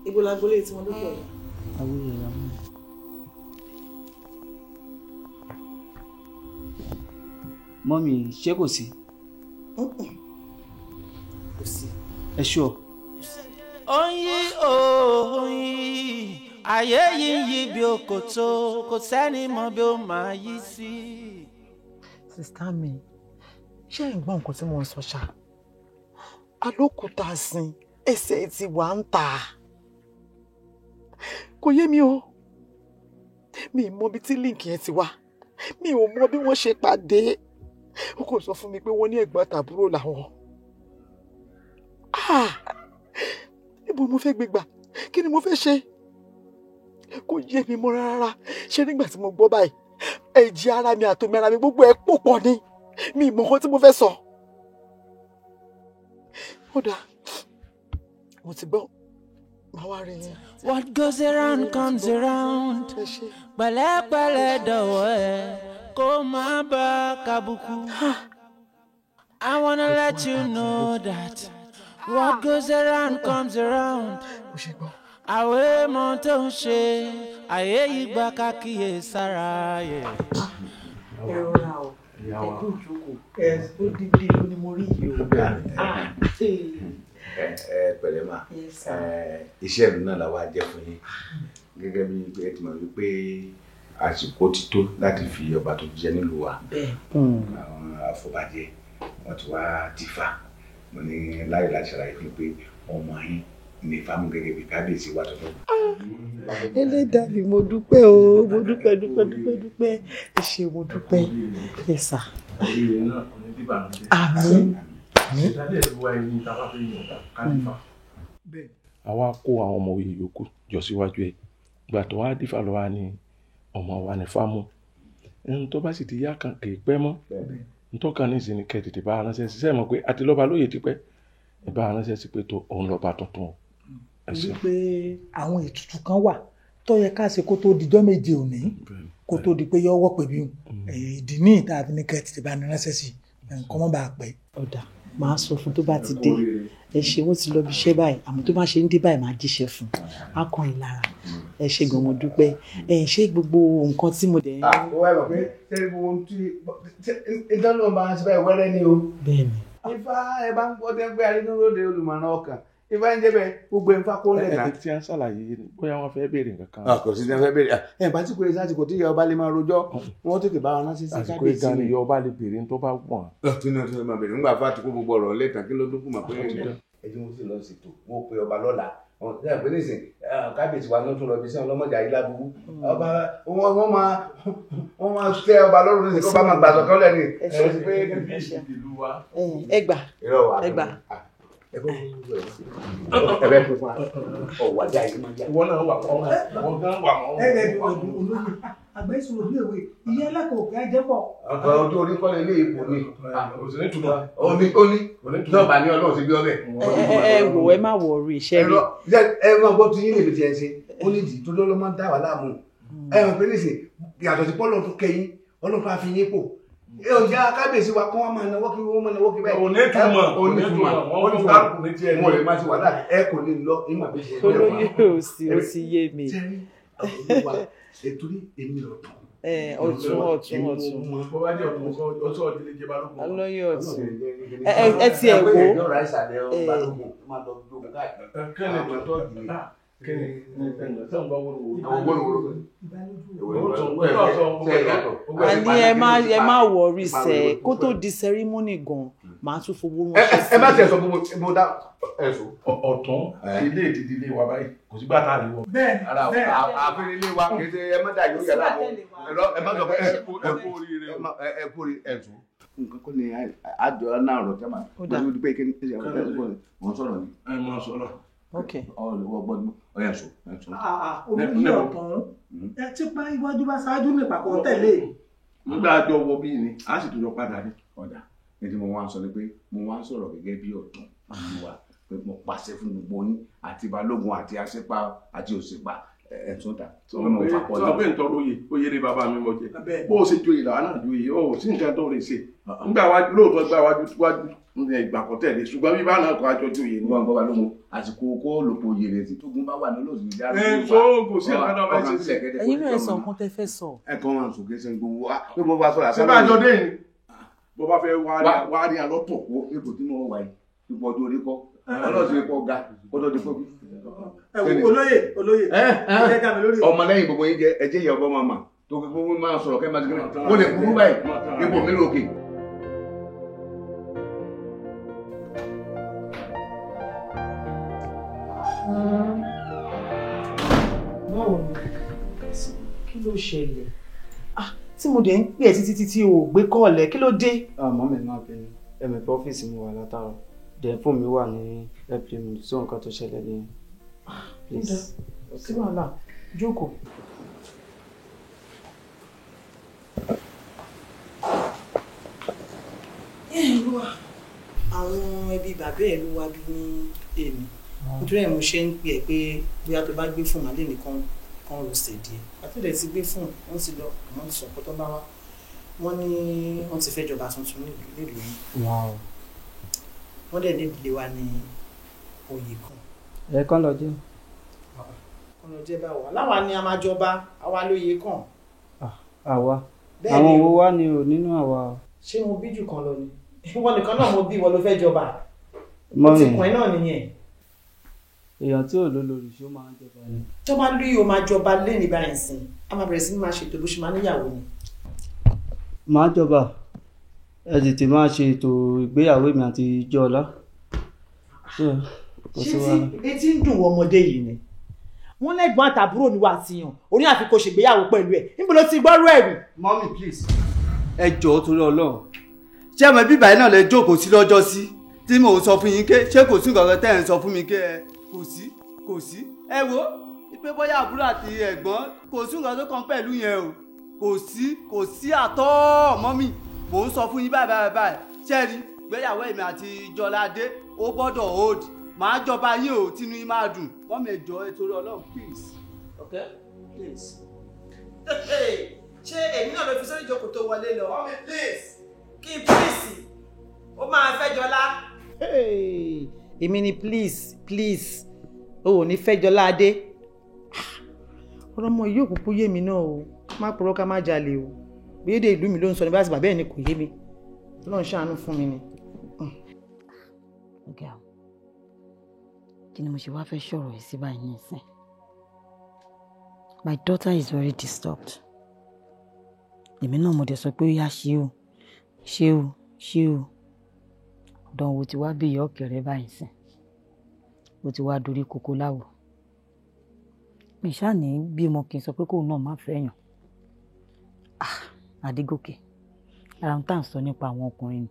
Ibo lágbolé tí wọ́n lókè Ọya? Awúyẹ ìyá mọ́. Mọ́mí, ṣé kò sí? Kò sí. Ẹ ṣọ́. Oyin, ayé yìí yí bí òkòtó, kò sẹ́ni mọ̀ bí ó máa yí sí. Sista mi, ṣé ẹ̀ ń gbọ́ nǹkan tí mo ń sọ ṣá? Alókùúta sin ẹsẹ̀ ti wà ń tà. Kò yé mi o. Mi ì mọ bí tí líǹkì yẹn ti wá. Mi ò mọ bí wọ́n ṣe pàdé. Ó kò sọ fún mi pé wọ́n ní ẹ̀gbọ́n àtàbúrò làwọn. Ibo mo fẹ́ gbé gbà? Kí ni mo fẹ́ ṣe? Kò yé mi mọ́ rárá. Ṣé nígbà tí mo gbọ́ báyìí, ẹ̀jẹ̀ ara mi àtòmí ara mi gbogbo ẹ̀ pò pọ̀ ni. Mi ì mọ nǹkan tí mo fẹ́ sọ. Ó dáa, mo ti gbọ́. Màá wá rí yín. What goes around comes around. Pẹ̀lẹ́pẹ̀lẹ́ dọ̀wọ́ ẹ̀ kó má bá kàbùkù. I wanna let you know that what goes around comes around. Àwẹ̀ mọ̀ tó ń ṣe ayé yìí gbà kákìyè sára yẹ. Ẹ rọra o, ẹ kú ìjókòó. Ó dídí ló ni mo rí yìí o. Pẹ̀lẹ́ mà, iṣẹ́ ìlú náà la wá jẹ́ fún yín. Gẹ́gẹ́ bí ẹ ti mọ̀ wípé àsìkò ti tó láti fi ọba tó jẹ nílùú wa. Àwọn afọbajẹ wọn ti wá tìfà. Mo ní láyọ̀ láti ṣàlàyé fún pé ọmọ yín ní fámú gẹ́gẹ́ bí kábíyèsí wa tuntun. Ẹlẹ́dàá mi, mo dúpẹ́ o, mo dúpẹ́. Ẹ ṣé, mo dúpẹ́. Ẹ sà. Àmín. Àwa kó àwọn ọmọ òye yòókù jọ síwájú ẹ̀. Ìgbà tó wá dífà lọ́wọ́ ni ọmọ wa ní fámú. Ẹni tó bá sì ti yá kan kì í pẹ́ mọ́. Ntọ́kàn ní ìsinmi kẹ́ tètè bá aránṣẹ́ ṣiṣẹ́ mọ̀ pé àti lọ́ba lóye ti pẹ́. Ẹ bá aránṣẹ́ sí pé tó òun lọ́ba tuntun. Torí pé àwọn ètùtù kan wà tó yẹ ká ṣe kó tó dijọ́ méje òní kó tó di pé yọ wọ́ pẹ̀lú ìdí ní ìta àfi ní kẹ́ tètè bá aránṣẹ́ sí nǹkan mọ́ bá a pẹ́. Ọ̀dà màá sọ fún tó bá ti dé. Ẹ ṣe wọ́n ti lọ bí iṣẹ́ báyìí, àmọ́ tó bá ṣe ń dé báyìí máa jíṣẹ́ fún un. Á kàn yín lára. Ẹ ṣe gan, mo dúpẹ́. Ṣé gbogbo nǹkan tí mo dẹ̀ ń. Ó wá mọ̀ pé ṣé gbogbo ohun tí ìdánwò máa ń ṣe báyìí wẹ́rẹ́ ni o. Bẹ́ẹ̀ni. Ifá ẹ bá ń gbọ́ tẹ́ ń gbé arínúróde olùmọ̀ràn ọkàn. Ifá ń jẹ́ bẹ́ẹ̀ gbogbo ẹ̀ ń fa kó lẹ̀ náà. Tí a ń ṣàlàyé bóyá wọ́n fẹ́ béèrè nǹkan kan. Kò sí ní wọ́n fẹ́ béèrè. Bá tí kò yẹ sáà tí kò tí ìyá ọba lè máa rojọ́ wọ́n tètè bá wọn ránṣẹ́ sí kábíyèsí. Àsìkò ìgbà ni ìyá ọba lè béèrè tó bá wọ̀n. Tí náà tó máa béèrè nígbà fà tí kò gbogbo ọ̀rọ̀ lẹ́tàn kí ló dúkù mà pé ẹjẹ mo sì lọ ṣètò mo pe ọba lọ́la ṣe àpè nísìn kábíyèsí wa ló tún lọ bí sí ọlọ́mọdé ayé lábúrú ọba wọ́n máa tẹ ọba lọ́rùn nísìn kó bá máa gbàgbọ́ kọ́lẹ̀ ní ẹ̀sìn pé ìlú wa. ẹgbà ẹbẹ fún wa ọwọ ajá yìí máa yá. ìwọ náà wà kọ́ wọn gan wà mọ́. olóyè àgbà ìṣòro bí èwe ìyá alákòó kí á jẹ́ pọ̀. ọkọ ojú orí kọ́lé ilé ipò ni òsèlè túbọ̀ ó ní lọ́ọ̀bà ní ọlọ́run ti bí ọbẹ̀. ẹ wò ẹ má wọ orí iṣẹ́ rí. ẹ máa gbọ́ tí yín lè fi tiẹ̀ ṣe ó ní ìdí tó lọ́ máa ń dá wà láàmú ẹ mọ̀ pé nísìn yàtọ̀ sí pọ́lọ́ tó kẹyìn ọlọ́run á fi yín pò ọjà kábíyèsí wa kọ́ wọn máa náwó kí wọ́n máa náwó kí báyìí. onítùmọ̀ wọn lè máa ti wà láti ẹ kò lè lọ ìmọ̀ bí ṣe ń bẹ̀rẹ̀ olóyè ó sì yé mi. ètò ní èmi ọ̀tún. ọ̀tún. bó bá jẹ́ ọ̀tún ọdún lè jẹ́ Balógun. olóyè ọ̀tún ẹ ti ẹ̀ wò. àní ẹ má wọrí sẹ kó tó di sẹrímọ́nì gan máa tún fowó ránṣẹ́ sí. ẹ má tiẹ̀ sọ fún mi mo dá ẹ̀sùn. ọ̀tún ilé ìdílé wa báyìí kò sí gbàtà àríwọ̀. bẹ́ẹ̀ àfihàn ilé wa kì í ṣe ẹ má dà yóò yàrá mọ́ ẹ má sọ pé ẹ kú oríire ẹ̀sùn. nǹkan kọ́ ni àjọ náà rọ̀ jẹ́ màá lórí wípé kí ni wọ́n sọ̀rọ̀ ni. ẹ máa sọ̀rọ̀. Okay. Ọ̀rọ̀ gbọ́dọ̀ ọ̀yà sọ. Obìnrin ọ̀tún ẹ ti pa iwájú bá ṣáájú ní ìpàkọ́ tẹ̀lé. Nígbà àjọ wọ bí ni, a sì tún jọ padà ní. Ọ̀dà ní tí mo wá ń sọ ni pé mo wá ń sọ̀rọ̀ gẹ́gẹ́ bí ọ̀tún wa pé mo pàṣẹ fún gbogbo yín àti Balógun àti Aṣípa àti Òṣìpá ẹ̀tún ta. Sọ pé nítorí oyè ni bàbá mi mọ̀ jẹ́. Bó o ṣe joyè làwọn náà joyè, ó sì nǹkan tó lè ṣe. Nígbà wájú lóòótọ́ gbà wájú ìgbà kan tẹ̀lé ṣùgbọ́n bí bá náà kọ́ àjọ joyè ní. Wọ́n gbọ́ Balógun àsìkò kó lòpọ̀ oyè rẹ̀ tí tógun bá wà ní olóòtú ìjà rẹ̀. Kò sí àkàndá bá ṣe ṣe. Ẹ̀yin náà sọ nǹkan tẹ́ fẹ́ sọ. Ẹ kàn máa sùn kéṣe gbogbo wa pé mo bá sọ̀rọ̀ àṣẹ. Ṣé bá jọ dé ni? Bó bá fẹ́ wá rí alọ́tọ̀. Ipò tí mo wà yìí ipò ọjọ́ orí kọ́ ọlọ́sùn ipò ga ọdọ́ di pọ́bí. olóyè ọmọlẹ́yìn gbogbo yín jẹ ẹjẹ́ ìyá ọgbọ́n máa tó kí wọ́n máa sọ̀rọ̀ kẹ́ máa ti gbé mo lè kúrú báyìí ipò mi lókè. báwo ni kí ló ṣẹlẹ̀ tí mo dẹ̀ ń pè ẹ́ títí tí o ò gbé kọ́ọ̀lẹ̀ kí ló dé. àmọ́ mi máa bẹ̀rẹ̀ ẹ̀mẹ̀pẹ́ ọ́fíìsì mi wà látàrọ̀ dẹ̀ fóònù mi wà ní airplane so nǹkan tó ṣẹlẹ̀ ní please. sí wàhálà jókòó. àwọn ẹbí bàbá ẹ̀ ló wá bí ní èmi nítorí ẹ̀ mo ṣe ń pè ẹ́ pé bóyá tó bá gbé fún màálé nìkan kan ló ṣe díẹ̀ àtúndẹ̀ ti gbé fún wọn ti lọ àwọn ti sọ̀kọ́ tó bá wá wọ́n ní wọ́n ti fẹ́ jọba tuntun nílùú yìí wọ́n dẹ̀ nídìílé wa ní oyè kan. ẹ kàn lọ jẹ. kàn lọ jẹ báwo aláwa ni a máa jọba àwa lóye kàn. àwa àwọn owó wa ni ò nínú àwa. ṣé mo bí jù kan lọ ni ìwọ nìkan náà mo bí ìwọ ló fẹ́ jọba ó ti kùn ẹ́ náà nìyẹn. èèyàn tí ò lólórí ṣó máa ń jọba ni. tó bá lóye o máa jọba lẹ́nìí báyìí sìn a máa bẹ̀rẹ̀ sí ní máa ṣètò bó ṣe máa níyàwó ni. máa jọba ẹ tètè máa ṣe ètò ìgbéyàwó mi àti Jọlá. ṣé etí ń dùn ọmọdé yìí ni wọ́n lẹ́gbọ́n àtàbúrò ni wà á ti yàn orí àfi kò ṣègbéyàwó pẹ̀lú ẹ̀ níbo ló ti gbọ́rú ẹ̀ rí. Mommy please ẹ jọ̀ọ́ torí Ọlọ́run ṣé ọmọ bíbá yìí náà lè jókòó sí lọ́jọ́ sí tí mò ń sọ fún yín ké ṣé kò sí nǹkan tẹ́ ẹ̀ ń sọ fún mi ké ẹ kò sí ẹ wo pé bóyá àbúrò àti ẹ̀gbọ́n kò sí nǹkan tó kàn pẹ̀lú yẹn o kò sí àtọ́ Mommy mò ń sọ fún yín báyìí ṣẹ́ẹ̀rí gbéyàwó èmi àti Jọládé ó gbọ́dọ̀ hold màá jọba yín o tínú yín máa dùn Mommy ẹ jọ̀ọ́ torí Ọlọ́run please. Okay please. ṣé èmi náà ló fi sórí ìjókòó tó wọlé lọ. Mommy please. kí n please ó máa fẹ́ Jọlá. èmi ni please o ò ní fẹ́ Jọládé. ọ̀rọ̀ ọmọ yìí ò kúkú yé mi náà o má purọ́ ká má jalè o gbédè ìlú mi ló ń sọ ní bá ti bàbá ẹ̀ ni kò yé mi Ọlọ́run ṣàánú fún mi ni. ọ̀gá kí ni mo ṣe wá fẹ́ sọ̀rọ̀ yìí sí báyìí nísìn. My daughter is very disturbed. èmi náà mo dẹ̀ sọ pé ó yá ṣe o dánwò tí wàá bí ìyá ọ̀kẹ́rẹ́ báyìí sìn ó ti wá dorí kókó láwò mi ṣáà ní bímọ kí n sọ pé kóun náà má fẹ́yàn Adégòkè ara ń tà ń sọ nípa àwọn ọkùnrin ni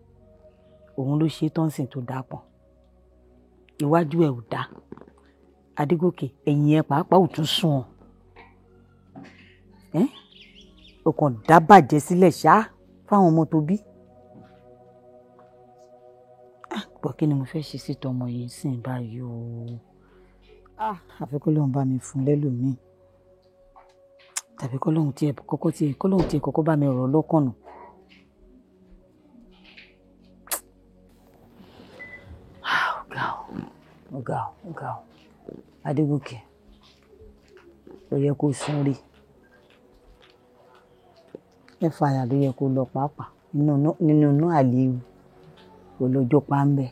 òun ló ṣe tọ́nsìn tó dáa pọ̀ iwájú ẹ̀ ò dáa Adégòkè ẹ̀yìn ẹ̀ pàápàá ò tún sùn ọ́ ó kàn dá bàjẹ́ sílẹ̀ ṣáá fáwọn ọmọ tó bí pọ̀ kí ni mo fẹ́ ṣe sí tọmọ yìí sìn báyìí o àfi kó lóun bá mi fún lẹ́lòmíì tàbí kó lóun tiẹ̀ kọ́kọ́ bá mi rọ̀ lọ́kàn nù. Ọ̀gá o Adégòkè ló yẹ kó sún rí fàyà ló yẹ kó lọ pàápàá nínú inú àléwu olójó pàmbẹ.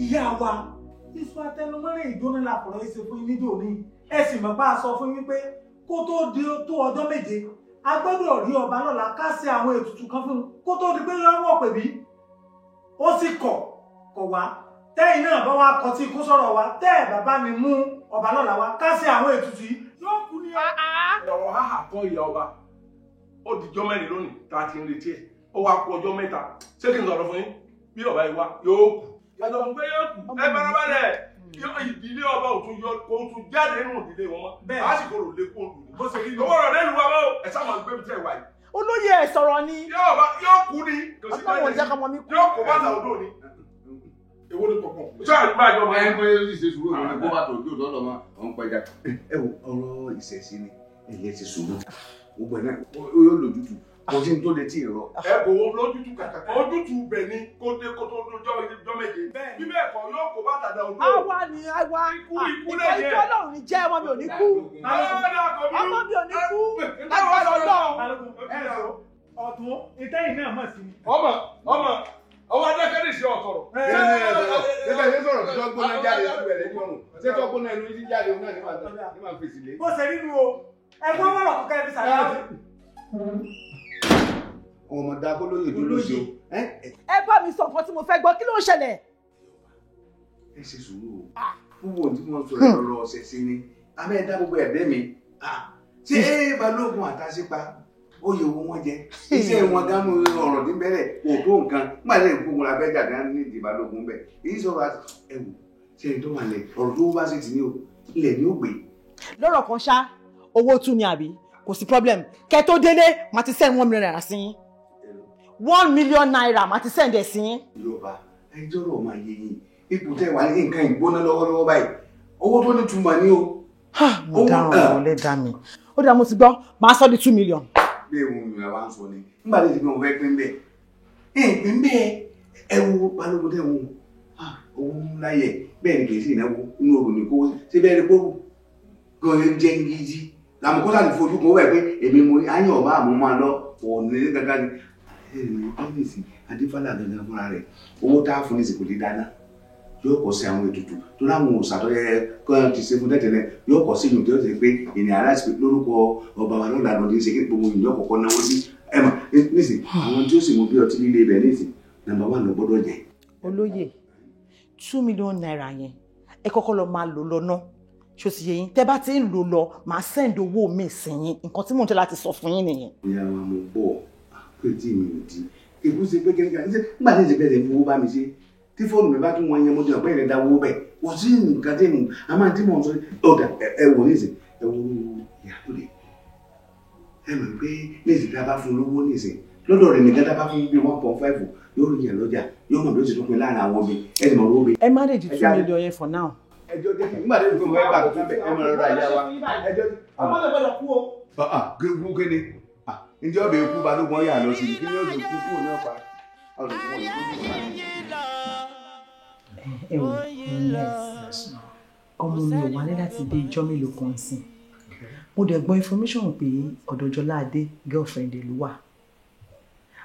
ìyá wa iṣu atẹnumọ́rẹ́ ìjóná làkùrọ̀ ẹsẹ̀ fún yín nídò ní ẹ sì mọ̀ bá a sọ fún yín pé kó tó di tó ọjọ́ méje a gbọ́dọ̀ rí ọba lọ́la ká ṣe àwọn ètùtù kan fún un kó tó di pé lọ́wọ́ pè bí ó sì kọ̀ wá tẹ́yìn náà bá wá kọ tí kó sọ̀rọ̀ wa tẹ́ ẹ̀ bàbá mi mú ọba lọ́la wa ká ṣe àwọn ètùtù yìí yóò kú ní ẹ. ọ̀rọ̀ háhà kọ́ ìyá ọba ó dijọ́ mẹ́rin lónìí tá a ti ń retí ẹ̀ ó wá kú ọjọ́ mẹ́ta ṣé kí n sọ̀rọ̀ fún yín bí ọba yìí wá yóò kú ẹ̀dọ̀ fún pé yóò kú ẹ farabalẹ̀ ìdílé ọba kò tún jáde nínú ìdílé wọn mọ́ lásìkò rò lé kóòlù ni bó ṣe rí owó rẹ̀ lẹ́nu wa mọ́ ẹ̀ sáà máa gbé mi tẹ̀ wáyé. olóyè ẹ̀ sọ̀rọ̀ ni. yóò kú ni kò sí bẹ́ẹ̀ ni yóò kó bàtà odò ni. èwo ni pọ̀pọ̀ ṣé àdúgbò àjọ máa ń pẹ́ yóò ṣe sùúrù òun kó bàtà odò lọ́dọ̀ máa ń pẹja. ẹ wo ọ̀rọ̀ ìṣẹ̀ṣe ni ẹ̀yẹ ti sùúrù gbogbo ẹ̀ náà yóò lójútùú kò sí ní tó lè tí ì rọ. ẹ kò wọ́n lójútùú kàkà ojútùú bẹ̀ ni kó dé kó tó jọ́ méje bí bẹ́ẹ̀ kọ́ yóò kó bàtà dà odò. àwa ni àwa ikú lè yẹ ìfẹ́ Ọlọ́run ní jẹ́ ọmọ mi ò ní kú ọmọ mi ò ní kú lágbára Ọlọ́run. ọ̀tún ìtẹ́yìn náà mọ̀ sí i. ọmọ adákẹ́rẹ́ sí ọ̀tọ̀rọ̀. ẹgbẹ́ ṣe sọ̀rọ̀ tó gbóná jáde lọ́dún ẹ̀rẹ́ ní ọ̀run ṣé tó gbóná ẹnu yìí jáde òun náà ní máa fèsì lé. bó ṣe rí nu o ẹgbẹ́ wọ́n rọ̀ kọ́kẹ́ fi sàlẹ̀ ọmọ dáko lóye dúró sí o. ẹ bá mi sọ nǹkan tí mo fẹ́ gbọ́ kí ló ń ṣẹlẹ̀. ẹ ṣe sùúrù o fún wọn tí wọn sọ ìrọ̀rọ̀ ọ̀sẹ̀ sí ni abẹ́ dá gbogbo ẹ̀bẹ́ mi ṣé Balógun àtàṣípa oyè owó wọn jẹ iṣẹ́ wọn gánú ọ̀rọ̀ ní bẹ̀rẹ̀ kò tó nǹkan nígbà tí ìgbógun la fẹ́ jàdá ní ìdí Balógun bẹ̀ èyí sọ̀rọ̀ ẹ̀wù ṣe ètò wà lẹ̀ ọ̀rọ̀ tó bá sì ti ní o ilẹ̀ ni ó gbé. lọ́rọ̀ kan ṣá owó tún ni àbí kò sí problem kẹ́ tó délé màá ti send 1 million naira sí yín 1 million naira màá ti send ẹ̀ sí yín. Yorùbá ẹjọ́ rọ̀ máa yé yín ipò tẹ́ wà ní nǹkan ìgbóná lọ́wọ́lọ́wọ́ báyìí owó tó ní túmọ̀ ní o. mo dáhùn ọ̀lẹ́ dá mi ó dá mo ti gbọ́ màá sọ di 2 million. bí ewu mi wá ń sọ ni nígbà tí mo fẹ́ pín bẹ́ẹ̀ pín bẹ́ẹ̀ ẹ wo Balógun tẹ́ wo owó ńlá yẹ bẹ́ẹ̀ ni kì í sì náwó inú òrùn ní kó ṣé bẹ́ẹ̀ ni kó gan jẹ́ ń gidi làmùkọ́ láti fojú kan wẹ̀ pé èmi mo ní àyàn ọba àmọ́ máa lọ òní gángan ni ẹ̀rìn ọ́fíìsì adífálà gangan fúnra rẹ̀ owó tá a fún ní ìsìnkú ti dáná yóò kọ́ sí àwọn ètùtù tó láwọn òṣàtọ́yẹ kan ti ṣe fún tẹ́tẹ̀lẹ̀ yóò kọ́ sí ìlú tí ó ti pé ènìyàn aláìsí lórúkọ ọba wa lọ́la lọ́dún ṣe kí gbogbo ìlú ọ̀kọ̀ọ̀kan náwó sí ẹ̀mà nísìn àwọn tí ó sì mú bí ọtí líle ibẹ̀ nísìn nàmbà wà lọ gbọ́dọ̀ jẹ. olóyè 2 million naira yẹn ẹ kọ́kọ́ lọ máa lò lọ ná ṣó sì yé yín tẹ́ bá ti ń lò lọ màá send owó mi sí yín nǹkan tí mò ń tẹ́ láti sọ fún yín nìyẹn. ìyá wa mo bọ̀ pé tí mi ò di èkó ṣe pé kíníkà nígbà tí ìṣe bẹ́ẹ̀ fowó bá mi ṣe tí fóònù mi bá tún wọn yẹn mo jẹ́ ọ̀pẹ́ ìrìn dáwọ́ bẹ́ẹ̀ kò sí nǹkan tí mo a máa tí mò ń sọ ọ̀gá ẹ wò nísìn ẹ wo ìyàwó rẹ̀ ẹ mọ̀ pé nísìn tá a bá fún lówó nísìn lọ́dọ̀ rẹ̀ nìkan tá a bá fún bí 1.5 yóò rí yẹn lọ́jà yóò mọ̀ bí ó ti tún pin láàrin àwọn obì ẹ ti mọ̀ lówó bẹ́ẹ̀. ẹ má lè di 2 million yẹn for now. ẹjọ́ dé nígbà tí mo fẹ́ gbà tó fẹ́ ẹ máa rọra ìyá wa ẹjọ́ ọmọ lè gbọ́dọ̀ kú o. gbogbo kéde ǹjẹ́ ọbẹ̀ ikú Balógun yà lọ sí i kí ni ó ti kú kúrò náà pa ọmọ mi ò wálé láti bí ijọ́ mélòó kan sí mo dẹ̀ gbọ́ information pé ọ̀dọ̀ Jọládé girlfriend ló wà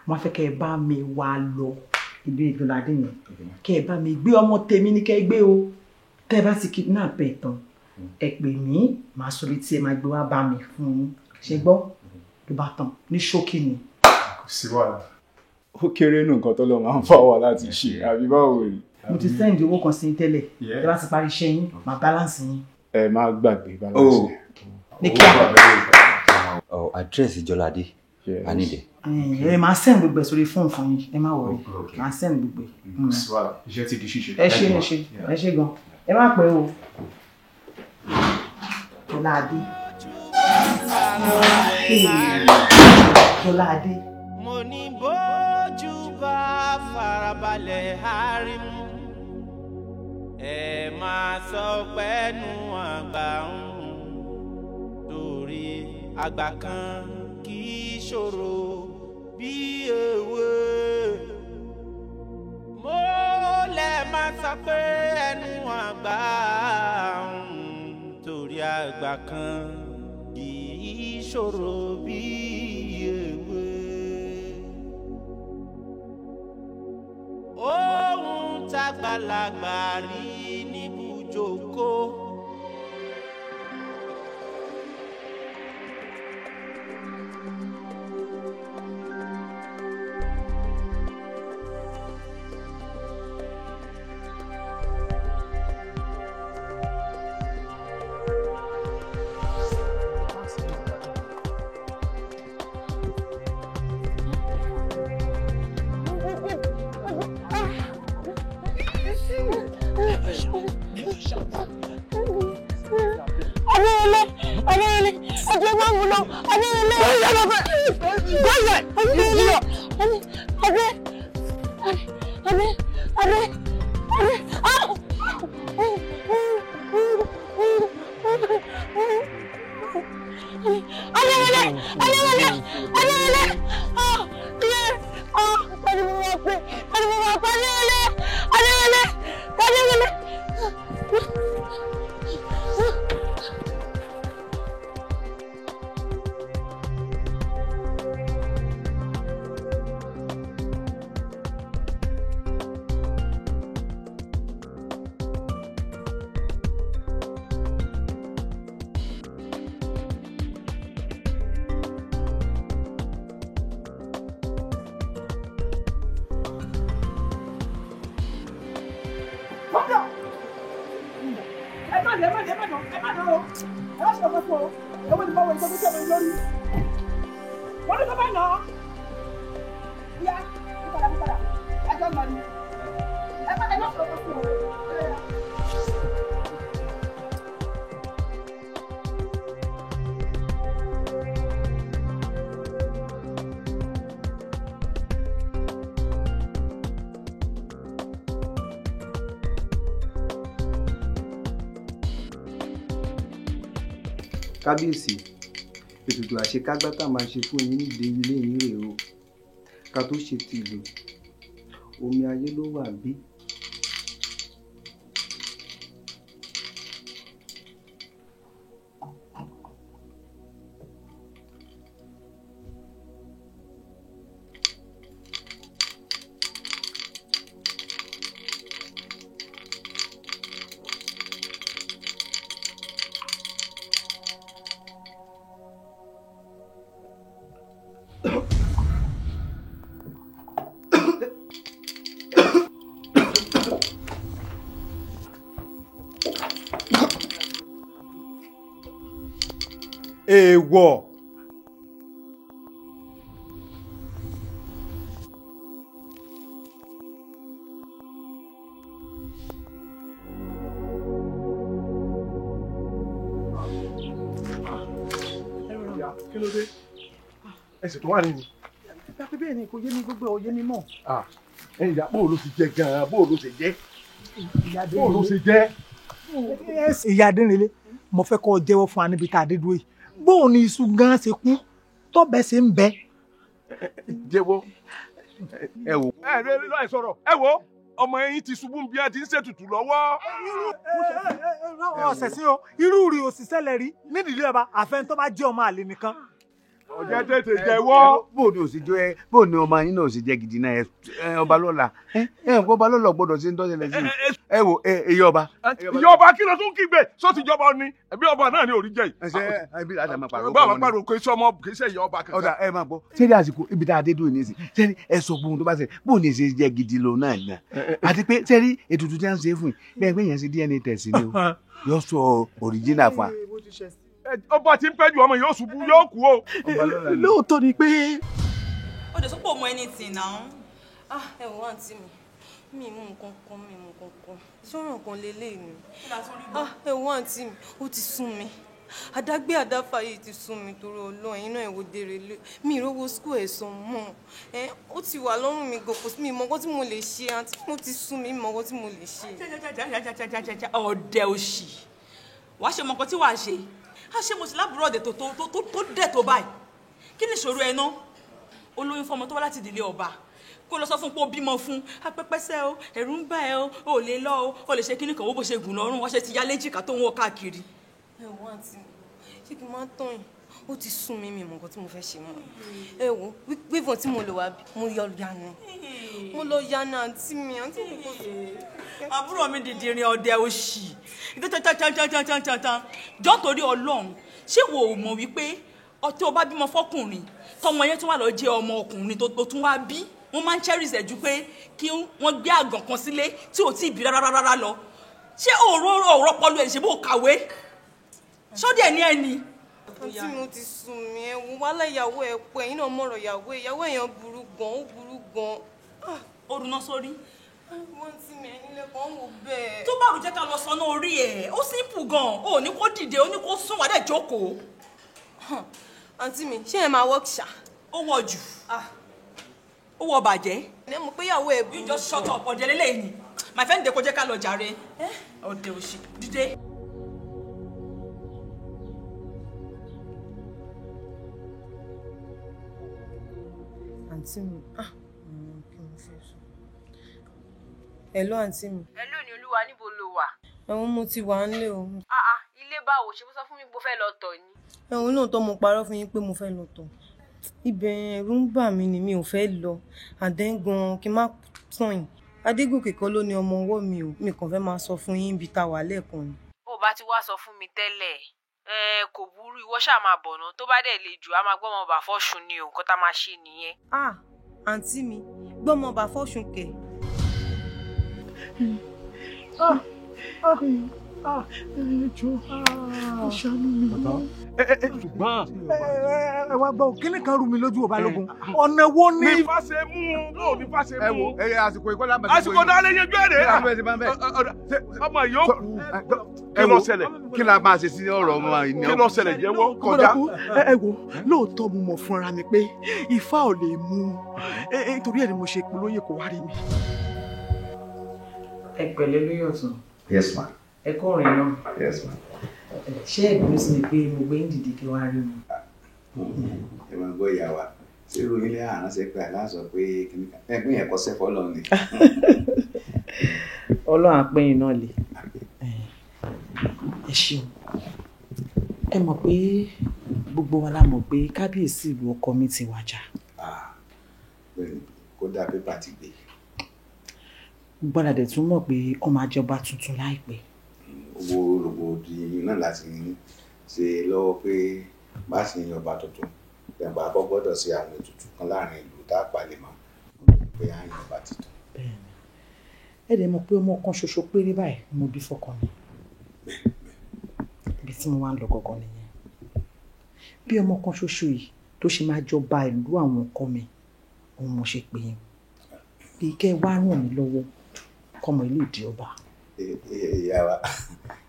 wọ́n fẹ́ kẹ́ ẹ bá mi wá lọ ibi Jọládé yẹn kẹ́ ẹ bá mi gbé ọmọ tèmi ní kẹ́ ẹ gbé o tẹ́ ẹ bá ti kidnap ẹ̀ tán ẹ pè mí màá sọ tí ẹ máa gbé wá bá mi fún yín ṣe gbọ́ tó bá tán ní ṣókí ni. kò sí wàhálà ó kéré nù nǹkan tó lọ máa ń fà wá láti ṣe àbí báwo ni. mo ti sẹ́ǹdì owó kan sí ní tẹ́lẹ̀ ẹ bá ti parí iṣẹ́ yín màá báláǹsì yín. ẹ má gbàgbé báláǹsì. ní kíá. àdírẹ́sì Jọládé a nílẹ̀. ẹ máa sẹ́ǹd gbogbo ẹ̀ sórí fóònù fún yín ẹ má wọ̀rọ̀ máa sẹ́ǹd gbogbo ẹ̀. iṣẹ́ ti di ṣíṣe. ẹ ṣe gan ẹ má pẹ́ o. Jọládé. Jọládé. mo ní bójú bá farabalẹ̀ harimu ẹ máa sọ pẹ́nu àgbà ń torí àgbà kan kì í ṣòro bí ewé mo lè máa sọ pé ẹnu àgbà torí àgbà kan kì í ṣòro bí ewé. ohun tágbàlagbà rí níbùjókòó. Adéyẹlé, ẹjọ́ máa wù lọ. Adéyẹlé, kábíyèsí ètùtù àṣekágbá tá a máa ṣe fún yín nídìí ilé yín rèé o ká tó ṣe ti ìlú omi ayé ló wà bí. Èèwọ̀. Kí ló dé? Ẹsẹ̀ tó wà nínú. Ìgbà bẹ́ẹ̀ ni kò yé mi gbogbo òye mi mọ̀. Ẹ̀yin ìyá bóò ló ti jẹ gan-an, bóò ló ṣe jẹ́. Bóò ló ṣe jẹ́. Ìyá Adérinlé, mo fẹ́ kó jẹ́wọ́ fún wa níbi tá a dé dúró yìí. Bóò ni iṣu gan ṣe kú, tọ́bẹ̀ ṣe ń bẹ. Jẹ́wọ́. Ẹ wò. Ẹ lè lọ ìsọ̀rọ̀. Ẹ wò. Ọmọ ẹ̀yin ti ṣubú bí a ti ń ṣètùtù lọ́wọ́. Ọ̀sẹ̀ sí o, irú rí òṣìṣẹ́ lẹ̀ rí nídìílé ọba àfẹn tó bá jẹ́ ọmọ àlè nìkan. ọ̀jẹ̀ tètè jẹ́wọ́. bó ni ọmọ yín náà ṣe jẹ́ gidi náà ọba lọ́la ọba lọ́la gbọ́dọ̀ ṣe ń tọ́jú sí ẹ wo èyí ọba. ìyọba kí ló tún kígbe sọ ti jọba ni ẹbí ọba náà ni òrí jẹ yìí. ẹbí àti àmà pàrọ̀ bá àwọn pàrọ̀ kò sọ ọmọ kì í ṣe ìyá ọba kankan. ọ̀dà ẹ máa gbọ́ sẹ́ni àsìkò ibi tá a dé dúró ní ìsìn sẹ́ni ẹ sọ fún un tó bá ṣe bó ni ṣe jẹ́ gidi lọ náà ní àti pé sẹ́ni ètùtù tí a ń ṣe fún yìí bẹ́ẹ̀ pé yẹn ṣe DNA test ni o yóò sọ original fún wa. ọba tí ń pẹ́ ju ọmọ yóò ṣubú yóò kú o. lóòótọ́ ni pé. ó dẹ̀ sọ́pọ̀ mọ anything now. ẹ wò àǹtí mi mú nǹkan kan sọ̀rọ̀ nǹkan lélẹ̀ ni. ẹ wò àǹtí mi ó ti sún mi àdágbé àdáfà yìí ti sún mi torí Ọlọ́run ẹ̀yin náà ẹ̀wò Dèrèlé mi ìrówó school ẹ̀sán mọ́ ó ti wà lọ́rùn mi gòkò sí mi ìmọ̀gọ́ tí mo lè ṣe àǹtí mo ti sún mi ìmọ̀gọ́ tí mo lè ṣe. ọ̀dẹ̀ òṣì wàá ṣe mọ̀kọ́ tí wàá ṣe á ṣe mo sì lábúrò ọ̀dẹ̀ tó dẹ̀ tó báyìí kí ni ìṣòro ẹ náà olóyún fọmọ tó wá láti ìdílé ọba kó lọ sọ fún pé ó bímọ fún apẹpẹsẹ o ẹ̀rù ń bà ẹ́ o ò lè lọ o lè ṣe kíní kan owó bó ṣe gùn lọ́rùn wọ́n ṣe ti yá léjìká tó ń wọ káàkiri. ẹ wọ àǹtí mi ṣé kí n máa tán yìí ó ti sún mi mi mọ̀ nǹkan tí mo fẹ́ ṣe mọ́ ẹ wo wíwọ̀n tí mo lò wá mo lọ yanu àǹtí mi kò tó. àbúrò mi dìdìrín ọdẹ òṣì jọ́ torí Ọlọ́run ṣé wo ò mọ̀ wípé ọtí ọba bímọ fọkùnrin tọmọ yẹn tún wà lọ jẹ ọmọ ọkùnrin tó tún wá bí wọn máa ń cherish ẹ ju pé kí wọn gbé àgàn kan sílé tí ò tí ì bí rárá lọ ṣé òòrọ̀ pọlú ẹ̀ ṣe bó kàwé sọ́dẹ̀ ní ẹni. àǹtí mi ti sùn mí ẹ wo wálé ìyàwó ẹ pé ẹ̀yin náà mọ̀rọ̀ ìyàwó èèyàn burú gan. ó runá sórí. wọ́n ti mi ẹ̀yin lẹ́kọ̀ọ́ wò bẹ́ẹ̀. tó bá rò jẹ́ ká lọ sọ náà orí ẹ̀ ó simple gan ó ní kó dìde ó ní kó sún wà dẹ̀ jókòó. àǹtí mi ṣé ẹ máa work ṣá. ó wọ jù ó wọ bàjẹ́. ẹ mọ̀ pé ìyàwó ẹ burú. you just shut up ọ̀dẹ̀ lélẹ́yìn ni my friend dẹ̀ kó jẹ́ ká lọ jàre ọ̀dẹ̀ òṣì dìde. àǹtí mi kí n fẹ́ sọ. hello àǹtí mi. hello ni olúwa níbo lo wà. ẹ̀wọ̀n mo ti wà nílé o. ilé báwo ṣe mo sọ fún mi pé mo fẹ́ lọ tọ̀ ni. ẹ̀wọ̀n náà tó mo parọ́ fún yín pé mo fẹ́ lọ tọ̀. ibẹ̀ ẹ̀rù ń bà mí ni mi ò fẹ́ lọ àdẹ́ngàn kí n má tàn yín. Adégòkè kan ló ní ọmọ ọwọ́ mi ò mi kàn fẹ́ máa sọ fún yín ibi tá a wà lẹ́ẹ̀kan ni. ó bá ti wá sọ fún mi tẹ́lẹ̀ kò burú ìwọ ṣáà máa bọ̀ náà tó bá dẹ̀ le jù á máa gbọ́mọ bà fọ́ṣun ni o nǹkan tá a máa ṣe nìyẹn. àǹtí mi gbọ́mọ bà fọ́ṣun kẹ̀. ẹjọ́ ìṣàánú mi. ṣùgbọ́n ẹ wá gbọ́ kíní kan rú mi lójú Balogun ọ̀nà wo ni. ní fàṣẹ mú lóò ní fàṣẹ mú. ẹ wo àsìkò ìkọlá àbẹ̀tẹ̀ àsìkò náà lè yanjú èrè. ọmọ yóò kí ló ṣẹlẹ̀. kí la máa ṣe sí ọ̀rọ̀ ọmọ ìní. kí ló ṣẹlẹ̀ jẹ́wọ́ kọjá. ẹ wo lóòótọ́ mo mọ̀ fúnra mi pé ifá ò lè mú nítorí ẹ̀ ni mo ṣe polóyè kó wá rí mi. ẹ pẹ̀lẹ́ lóyè ọ̀tún. Yes ma. ẹ kọ́ ọ̀rìn náà. Yes ma. ṣé ẹ̀gbọ́n sì ni pé mo gbé ń dìde kí wàá rí mi. ẹ máa gbọ́ ìyá wa ṣé ìròyìn ilé àránṣẹ́ pé aláṣọ pé ẹgbẹ́ yẹn kọ́ sẹ́fọ́ lọ́nà ni. Ọlọ́run àpẹ́yìn náà lè. ẹ ṣeun ẹ mọ̀ pé gbogbo wa la mọ̀ pé kábíyèsí ìlú ọkọ mi ti wàjà. bẹ́ẹ̀ni kódà pépà ti gbé. gbọ́dọ̀ dẹ̀ tún mọ̀ pé ọmọ àjọba tuntun láìpẹ́. owó rògbòdìyàn náà láti ṣe lọ́wọ́ pé bá ṣe yan ọba tuntun ìgbà àkọ́kọ́ gbọ́dọ̀ ṣe àwọn ètùtù kan láàrin ìlú tá a palẹ̀ mọ́ pé à ń yan ọba tuntun. bẹ́ẹ̀ni ẹ dẹ̀ mọ̀ pé ọmọ kan ṣoṣo péré báyìí mo bí fọ́kàn mi ibi tí mo wá ń lọ gọ́gọ́ nìyẹn bí ọmọ kan ṣoṣo yìí tó ṣe máa jọba ìlú àwọn ọkọ mi òun mo ṣe pé bí kẹ́ wá ràn mí lọ́wọ́ kọ́mọ ìlú ìdí ọba. ìyá wa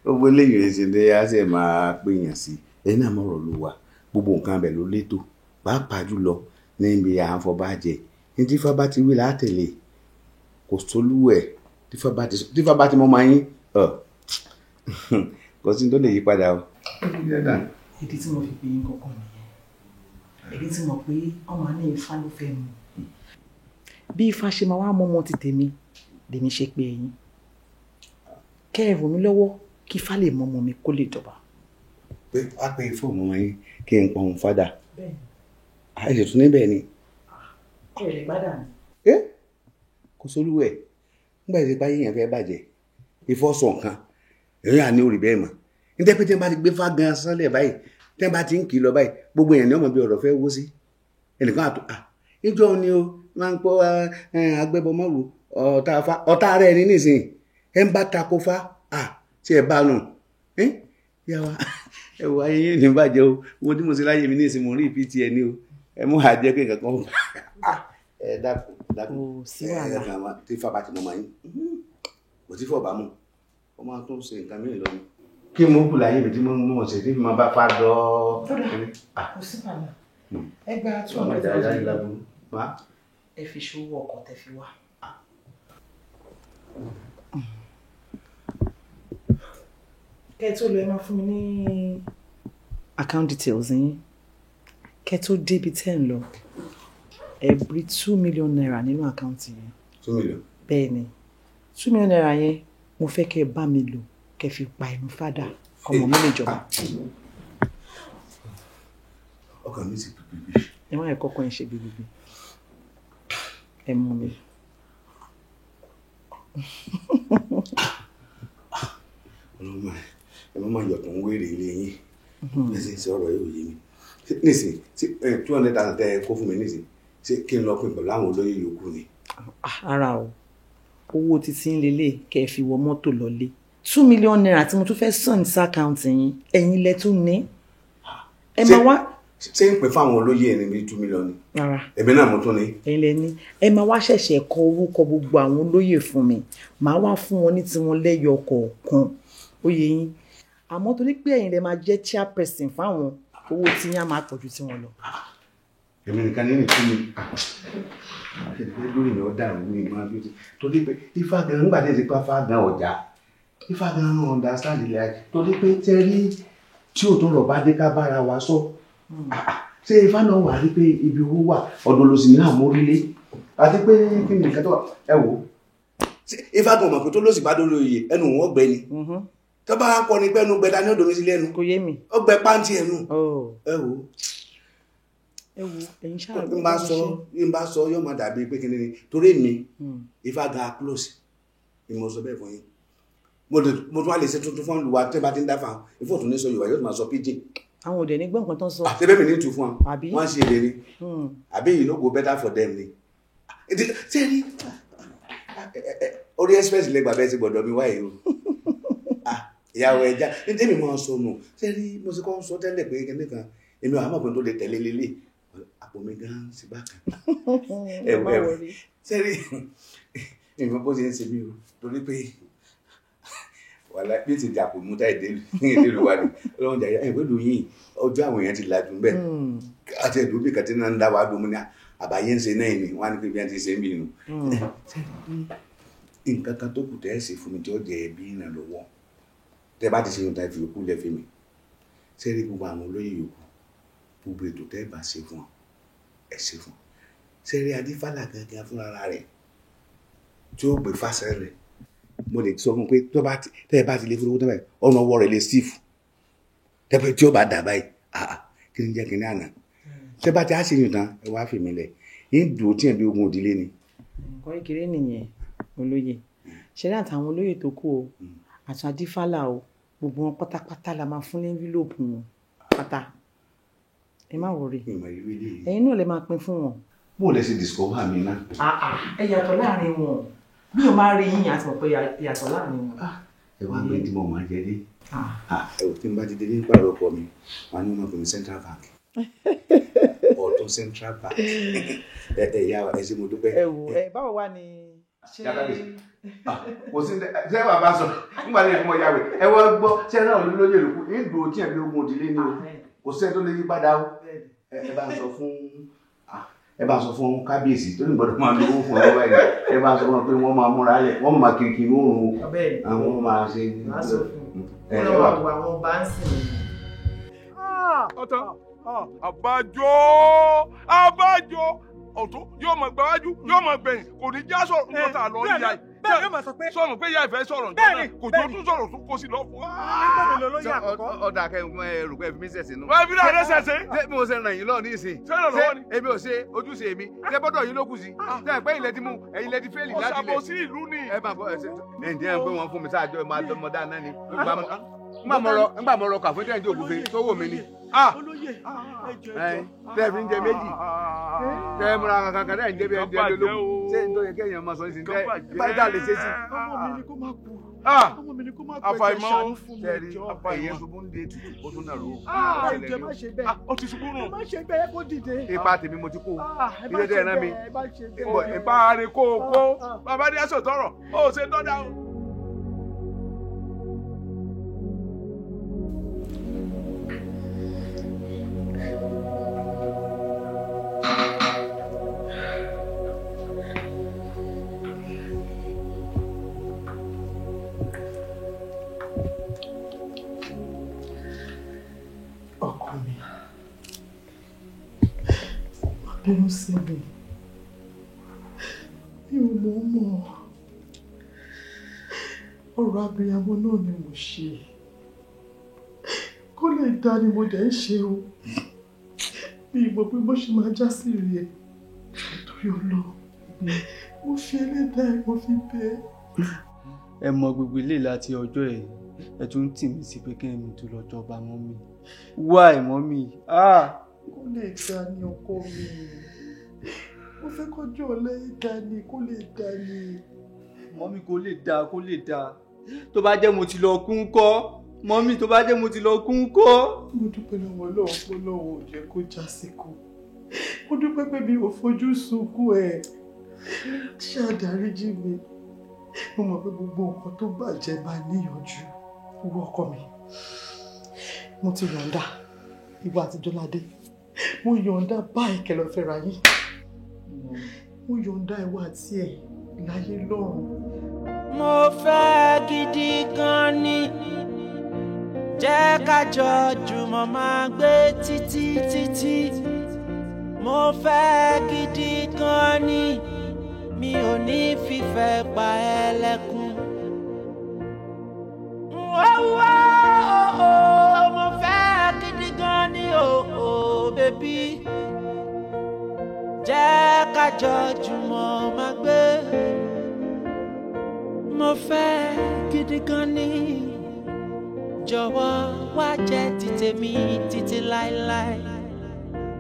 gbogbo eléyìí rẹ̀ ṣe dé á sì máa pèèyàn sí ẹ̀yin náà mọ̀rọ̀ ló wà gbogbo nǹkan abẹ ló létò pàápàá jùlọ níbi à ń fọba jẹ ní tí fábá ti wí látẹ̀lé kò sólúwẹ̀ tí fábá ti mọ́ máa yín kò sí tó lè yí padà o. ìdí tí mo fi pè yín kankan nìyẹn èdè tí mo pé ọmọ ní Ifá ló fẹ́ mu bí Ifá ṣe máa wá mọ́ ọmọ ti tèmi lèmi ṣe pé yín kẹ́ ẹ ràn mí lọ́wọ́ kí Ifá lè mọ ọmọ mi kó lè jọba. pé wá pé fóònù wọn yín kí n pọn fádà àìsè tún níbẹ̀ ni. ẹ lè gbádà ni. Kò sólúwẹ̀ nígbà tí báyé yẹn fẹ́ bàjẹ́ ìfọ́sọ̀ nǹkan èèyàn àní orí bẹ́ẹ̀ mọ̀ níta pé tí wọ́n bá ti gbé fágan sánlẹ̀ báyìí tí wọ́n bá ti ń kì í lọ báyìí gbogbo èèyàn ní ọmọ bí ọ̀rọ̀ fẹ́ wó sí ẹnìkan àtò ìjọ ni o máa ń pọ́ agbẹ́bọmọ́rù ọ̀tá rẹ̀ ní nísìnyí ẹ̀ ń bá tako fá tí ẹ bá nù yàwá ẹ wọ ayé yẹn ní bàjẹ́ o wo tí mo ṣe láyé mi ní ìsìn mo rí ìpìtì ẹ ní o ẹ mú àjẹ́ pé kankan ẹ dákun tí fà bá ti mọ̀ máa yín kò tí fọ̀ bá mọ̀ ọ máa tún ṣe nǹkan mìíràn lọ́nà kí mo kù láyé mi tí mo mọ̀ ṣe tí mo bá fà dọ́ kò sí bàbá ẹ gba 200,000 ẹ fi ṣòwò ọkọ̀ tẹ fi wá. kẹ́ tó lọ ẹ máa fún mi ní account details yín kẹ́ tó débi tẹ́ ń lọ ẹ rí 2 million naira nínú àkáǹtì yẹn. 2 million. bẹ́ẹ̀ ni 2 million naira yẹn mo fẹ́ kẹ́ ẹ bá mi lò kẹ́ fi pa ẹnu fádà ọmọ mi lè jọba. ọkàn mi sì bíbí. ẹ má yẹ kọ́kọ́ ẹ ṣe bíbí ẹ mú mi. ọlọ́mọ ẹ má máa yọ̀ tó ń wéèrè ilé yín nísìnyí sí ọ̀rọ̀ yóò yé mi nísìnyí 200,000 tẹ́ ẹ kó fún mi nísìnyí ṣé kí n lọ pin pẹ̀lú àwọn olóyè yòókù ni. ara o owó títí ń lélẹ̀ kẹ́ ẹ fi wọ mọ́tò lọlé 2 million naira tí mo tún fẹ́ sàn sí àkáǹtì yín ẹ̀yin lẹ tún ní. ẹ máa wá. ṣé ń pè fáwọn olóyè ẹni bíi 2 million ni. rárá èmi náà mo tún ní. ẹ̀yin lẹ ní ẹ máa wá ṣẹ̀ṣẹ̀ kọ orúkọ gbogbo àwọn olóyè fún mi màá wá fún wọn ní tiwọn lẹ́yọ kọ̀ọ̀kan ó yé yín àmọ́ torí pé ẹ̀yin lẹ máa jẹ́ chairperson fáwọn owó tí yín á máa pọ̀jù tí wọ́n lọ. èmi nìkan ní ìtú mi àṣẹ̀dẹ̀ lórí mi ó dàrú ní ìmọ̀ àbí torí pé ifá gan nígbà tí èsì pàfà gan ọjà ifá gan ń understand ilẹ̀ ayé torí pé tẹ́rí tí ò tó rọ̀ bá dé ká bára wa sọ ṣé ifá náà wà rí pé ibi owó wà ọ̀dọ̀ ló sì ní àmórílé àti pé kí ni nǹkan tó wà ẹ wò ifá gan mọ̀ pé tó ló sì bá dórí oyè ẹnu wọn gbẹ ni tó bá kọ ní pẹ́nu gbẹ dání ọ̀dọ̀ mi sí lẹ́nu kò yé mi ó gbẹ pàǹtí ẹnu ẹ wò ẹ̀yin ṣáà n bá sọ yóò máa dàbí pé kíni ni torí mi ifá ga close ni mo sọ bẹ́ẹ̀ fún yín mo tún wá lè ṣe tuntun fún olùwà tẹ́ bá ti ń dáfà ifo tún ní sọ Yorùbá yóò máa sọ pidgin. àwọn òde ní gbọ́n nǹkan tó ń sọ. àti bẹ́ẹ̀ mi ní ìtù fún wa wọ́n ṣe èrè ni àbí you no go better for them ni. sẹ́ni orí express lè gbà bẹ́ẹ̀ ti gbọ́dọ̀ mi wáyé o ìyàwó ẹja ní mi máa sọ nù sẹ́ni mo sì kọ́ sọ tẹ́lẹ̀ pé kíní kan èmi àwọn àmọ̀ pé tó lè tẹ̀lé lélẹ̀ àpò mi gan sí bákan ẹ̀wọ̀ sẹ́ni ìmọ̀ bó ṣe ń ṣe mí o torí pé wàhálà bí ti dàpọ̀ mú táyì délé wa ni ọlọ́run jà ẹ̀ pẹ̀lú yìí ọjọ́ àwọn èèyàn ti lajú bẹ́ẹ̀ àti ẹ̀dùn bí kàtí náà ń dá wa dùn mí ní àbáyé ń ṣe náà ni wọ́n á ní pé bí wọ́n ti ṣe ń bì nù. nǹkan kan tó kù tẹ́ ẹ̀ sì fún mi tí ó jẹ ẹbí náà lọ́wọ́ tẹ́ bá ti ṣe ohun tá fi òkú lẹ́ fi mi sẹ́rí gbogbo àwọn olóyè yòókù gbogbo ètò tẹ́ bá ṣe fún ẹ ṣe fún sẹ́rí adífálà gangan fúnra rẹ̀ tí ó gbé fásẹ̀ rẹ̀ mo lè sọ fún pé tẹ́ bá ti lè fún owó tẹ́ báyìí ọ̀nà ọwọ́ rẹ̀ lè sífù tẹ́ tí ó bá dà báyìí kí ni jẹ́ kí ni àná tẹ́ bá ti á ṣe yùn tán ẹ wá fèmí lẹ̀ yín dùn ó tiẹ̀ bí ogun òdìlé ni. nǹkan kékeré nìyẹn olóyè ṣẹlẹ̀ àtàwọn olóyè tó kù o àti adífálà o gbogbo wọn pátápátá la máa fún lẹ́ńfílòpù wọn pátá ẹ má wọrí ẹ̀yin náà lè máa pín fún wọn. bó o lè ṣe discover mi náà. ẹ yàtọ̀ láàrin wọn bí o máa rí yín àti mọ̀ pé yàtọ̀ láàrin wọn. ẹ wá gbé tí mo máa jẹ dé ẹ ò tí n bá ti dé ní pàrọ̀ ọkọ mi wọn ní wọn pè ní Central Bank ọ̀tún Central Bank ẹ yà ẹ ṣe mo dúpẹ́. ẹ wò ẹ báwo wá ni ṣé kò sí ṣé bàbá sọ nígbà tí mo yàwé ẹ wọ́n gbọ́ ṣé náà lóye lòkù ìdò tí ẹ̀ bí ogun òdìlé ni o kò sẹ́ni tó lè yí padà o ẹ bá sọ fún kábíyèsí tó ní gbọ́dọ̀ máa lówó fún ọlọ́wọ́ ẹ̀ ẹ bá sọ fún wọn pé wọ́n máa múra lẹ̀ wọ́n máa kìkì lóòrùn àwọn máa ṣe àwọn bá ń sìn. ọ̀tọ̀ àbájọ ọ̀tún yóò mọ̀ gbáwájú yóò mọ̀ gbẹ̀yìn kò ní já sọ̀rọ̀ nǹkan tá a lọ yá yìí bẹ́ẹ̀ ló máa sọ pé. sọ̀rọ̀ pé ìyá ìfẹ́ sọ̀rọ̀ nǹkan náà kò tó tún sọ̀rọ̀ tún kó sí lọ fún. ọ̀dà kẹ́hìn rò pé ẹ fi mí ṣẹ̀ṣẹ̀ nù. wọ́n fi náà rẹ̀ ṣẹ̀ṣẹ̀. ṣé mo ṣe ràn yín lọ ní ìsìn. ṣé èmi ò ṣe ojúṣe mi ṣé bọ́dọ̀ yín ló kù sí. ṣé ẹ pé ilẹ̀ ti mú ẹ̀yin lẹ ti fẹ́ẹ̀lì láti lẹ̀. ọ̀ṣàbò sí ìlú ni. ẹ máa bọ ẹ ṣe ẹ̀ ǹdí ẹ̀ ń pé wọ́n fún mi sáájọ́ ẹ̀ máa dánmọ́ dáná ni. ngbà mọ̀ rọ kàfé tẹ̀ ń jẹ́ òkúfe sówó mi ni. tẹ́ fi ń jẹ méjì tẹ́ múra kankan tẹ́ ń jẹ́ bí ẹ̀ ń jẹ́ lólókù ṣé n tó yẹ kéèyàn máa sọ ní sin tẹ́ báyìí dá lè ṣe sí. ọmọ mi ni kó máa kú. ọmọ mi ni kó máa kú ẹ̀jẹ̀ ṣàánú fún mi ẹjọ́. èyí ṣubú ń de ó tún náà rò ó. ẹjọ́ má ṣe bẹ́ẹ̀. ó ti ṣubú nù. má ṣe bẹ́ẹ̀ kó dìde. ipa tèmi mo ti kó ilé tẹ́ ẹ rán mi. ipa rẹ̀ kó o kó bàbá ní ẹ̀sọ̀ tọrọ ó ṣe dọ́dà o. bínú sí mi ò mọ̀ ọ̀rọ̀ abiyamọ náà ni mo ṣe kó lè dá ni mo dẹ̀ ń ṣe o bí ìmọ̀ pé bó ṣe máa já sí rí ẹ torí ọlọ́ mo fi ẹlẹ́dàá ẹ̀ mo fi bẹ́ẹ̀. ẹ mọ gbogbo ilé láti ọjọ́ ẹ tún tì mí sí pé kí n tó lọ jọba mọ́ mi wá ẹ̀ mọ́ mi. kó lè dá ní ọkọ mi mo fẹ́ kọjú ọ̀lẹ́ ìdá ni kó lè dá ni. mọ́mí kó lè dá tó bá jẹ́ mo ti lọ kún kọ́ mọ́mí tó bá jẹ́ mo ti lọ kún kọ́. mo dúpẹ́ lọ́wọ́ Ọlọ́run pé Ọlọ́run ò jẹ́ kó já síkú mo dúpẹ́ pé mi ò fojú sunkún ẹ̀ ṣàdáríjì mi mo mọ̀ pé gbogbo nǹkan tó bàjẹ́ máa níyànjú owó ọkọ mi mo ti yọ̀ǹda ìwọ àti Jọládé mo yọ̀ǹda báyìí kẹlọ fẹ́ra yín mo yọ̀ǹda ìwọ àti ẹ̀ láyé lọ́run. mo fẹ́ gidi gan ni jẹ́ ká jọ jùmọ̀ máa gbé títí títí mo fẹ́ gidi gan ni mi ò ní fífẹ́ pa ẹ́ lẹ́kún. mo fẹ́ gidi gan ni bébí jẹ́ ká jọ jùmọ̀ máa gbé. mo fẹ́ gidi gan ni jọ̀wọ́ wá jẹ́ títèmi títí láéláé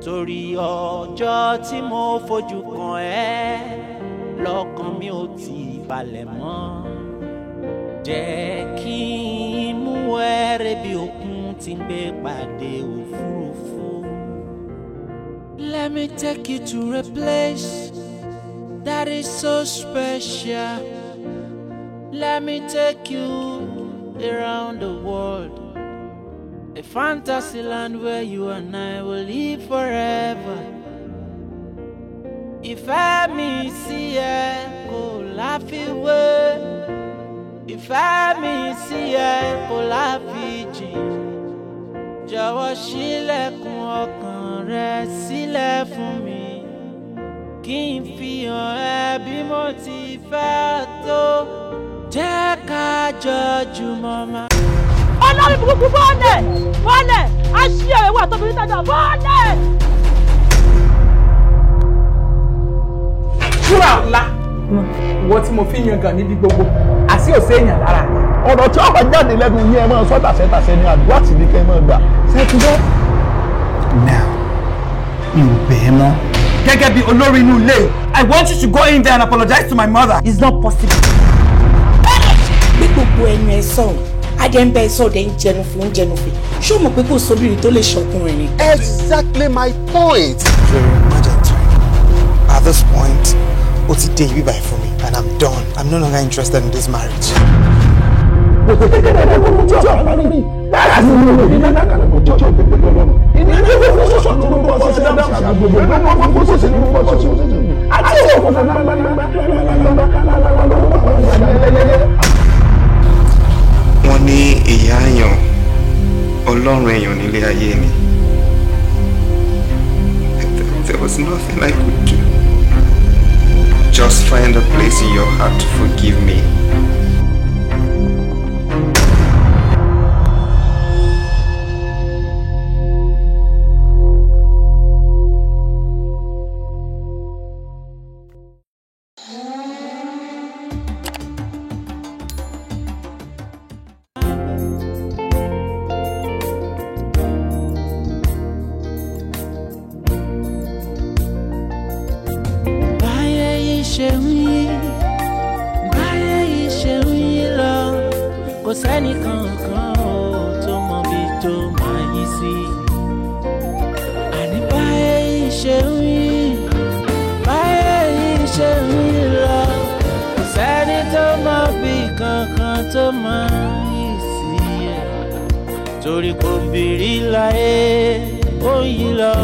torí ọjọ́ tí mo fojú kan ẹ́ lọ́kàn mi ò tí balẹ̀ mọ́ jẹ́ kí n mú ẹrẹ́ bí òkun tí ń gbé pàdé òfurufú. Let me take you to a place that is so special. Let me take you around the world, a fantasy land where you and I will live forever. Ìfẹ́ mi sí ẹ kò láfiwé, ìfẹ́ mi sí ẹ kò láfijì. Jọ̀wọ́ ṣílẹ̀kùn ọkàn rẹ sílẹ̀ fún mi, kí n fi hàn ẹ́ bí mo ti fẹ́ tó. Jẹ́ ká jọ jùmọ̀ máa. Ọlọ́run burúkú bọ́ọ̀lẹ̀ bọ́ọ̀lẹ̀ á ṣí ẹ̀rẹ̀ wà tóbi nítajà bọ́ọ̀lẹ̀. Ṣúra ńlá ìwọ tí mo fi yan gan níbi gbogbo àti òsè èèyàn lára. ọ̀rọ̀ tí ọkọ̀ jáde lẹ́nu yín ẹ máa sọ tàṣẹ́tàṣẹ́ ni àdúrà tì ní kẹ́ ẹ máa gbà. Sẹ́túndé. Now, mi ò bẹ̀ẹ́ mọ́. Gẹ́gẹ́ bí olórí inú ilé, I want you to go in there and apologize to my mother. It's not possible. Bí gbogbo ẹnu ẹ sọ̀rọ̀, adé ń bẹ sọ̀rọ̀ dẹ̀ ń jẹnu fún ṣé o mọ̀ pé kò sóbìnrin tó lè ṣọkùnrin ni? Exactly my point. Jerry, imagine at this point, ó ti dé ibi báyìí fún mi and I'm done. I'm no longer interested in this marriage. Wọ́n ní ìyá èèyàn ọlọ́run èèyàn nílé ayé ni. There was nothing I could do. Just find a place in your heart to forgive me. Kò sẹ́ni kankan tó mọ bí tó máa yí sí. Àní báyé yìí ṣe ń yí, báyé yìí ṣe ń yí lọ. Kò sẹ́ni tó mọ bí kankan tó máa yí sí. Torí kò bìrì láyé ó yí lọ.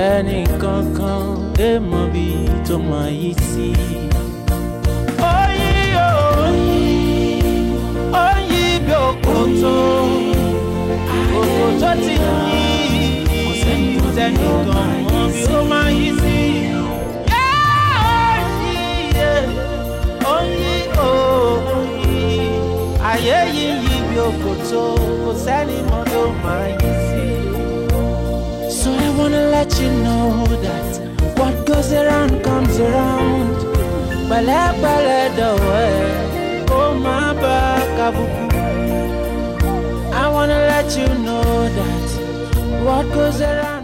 Ẹnì kankan lè mọ bí tó máa yí sí. Òkòtò ti yí, kò sẹ́nìkan mọ̀ bí ó máa yí sí. Ó yí, ayé yí bí òkòtò, kò sẹ́ni mọ̀ bí ó máa yí sí. So I wanna let you know that what goes around comes around. Pẹ̀lẹ́pẹ̀lẹ́ dọ̀wọ́ ẹ̀, kó má bá kàbùkù. I wanna let you know that what goes around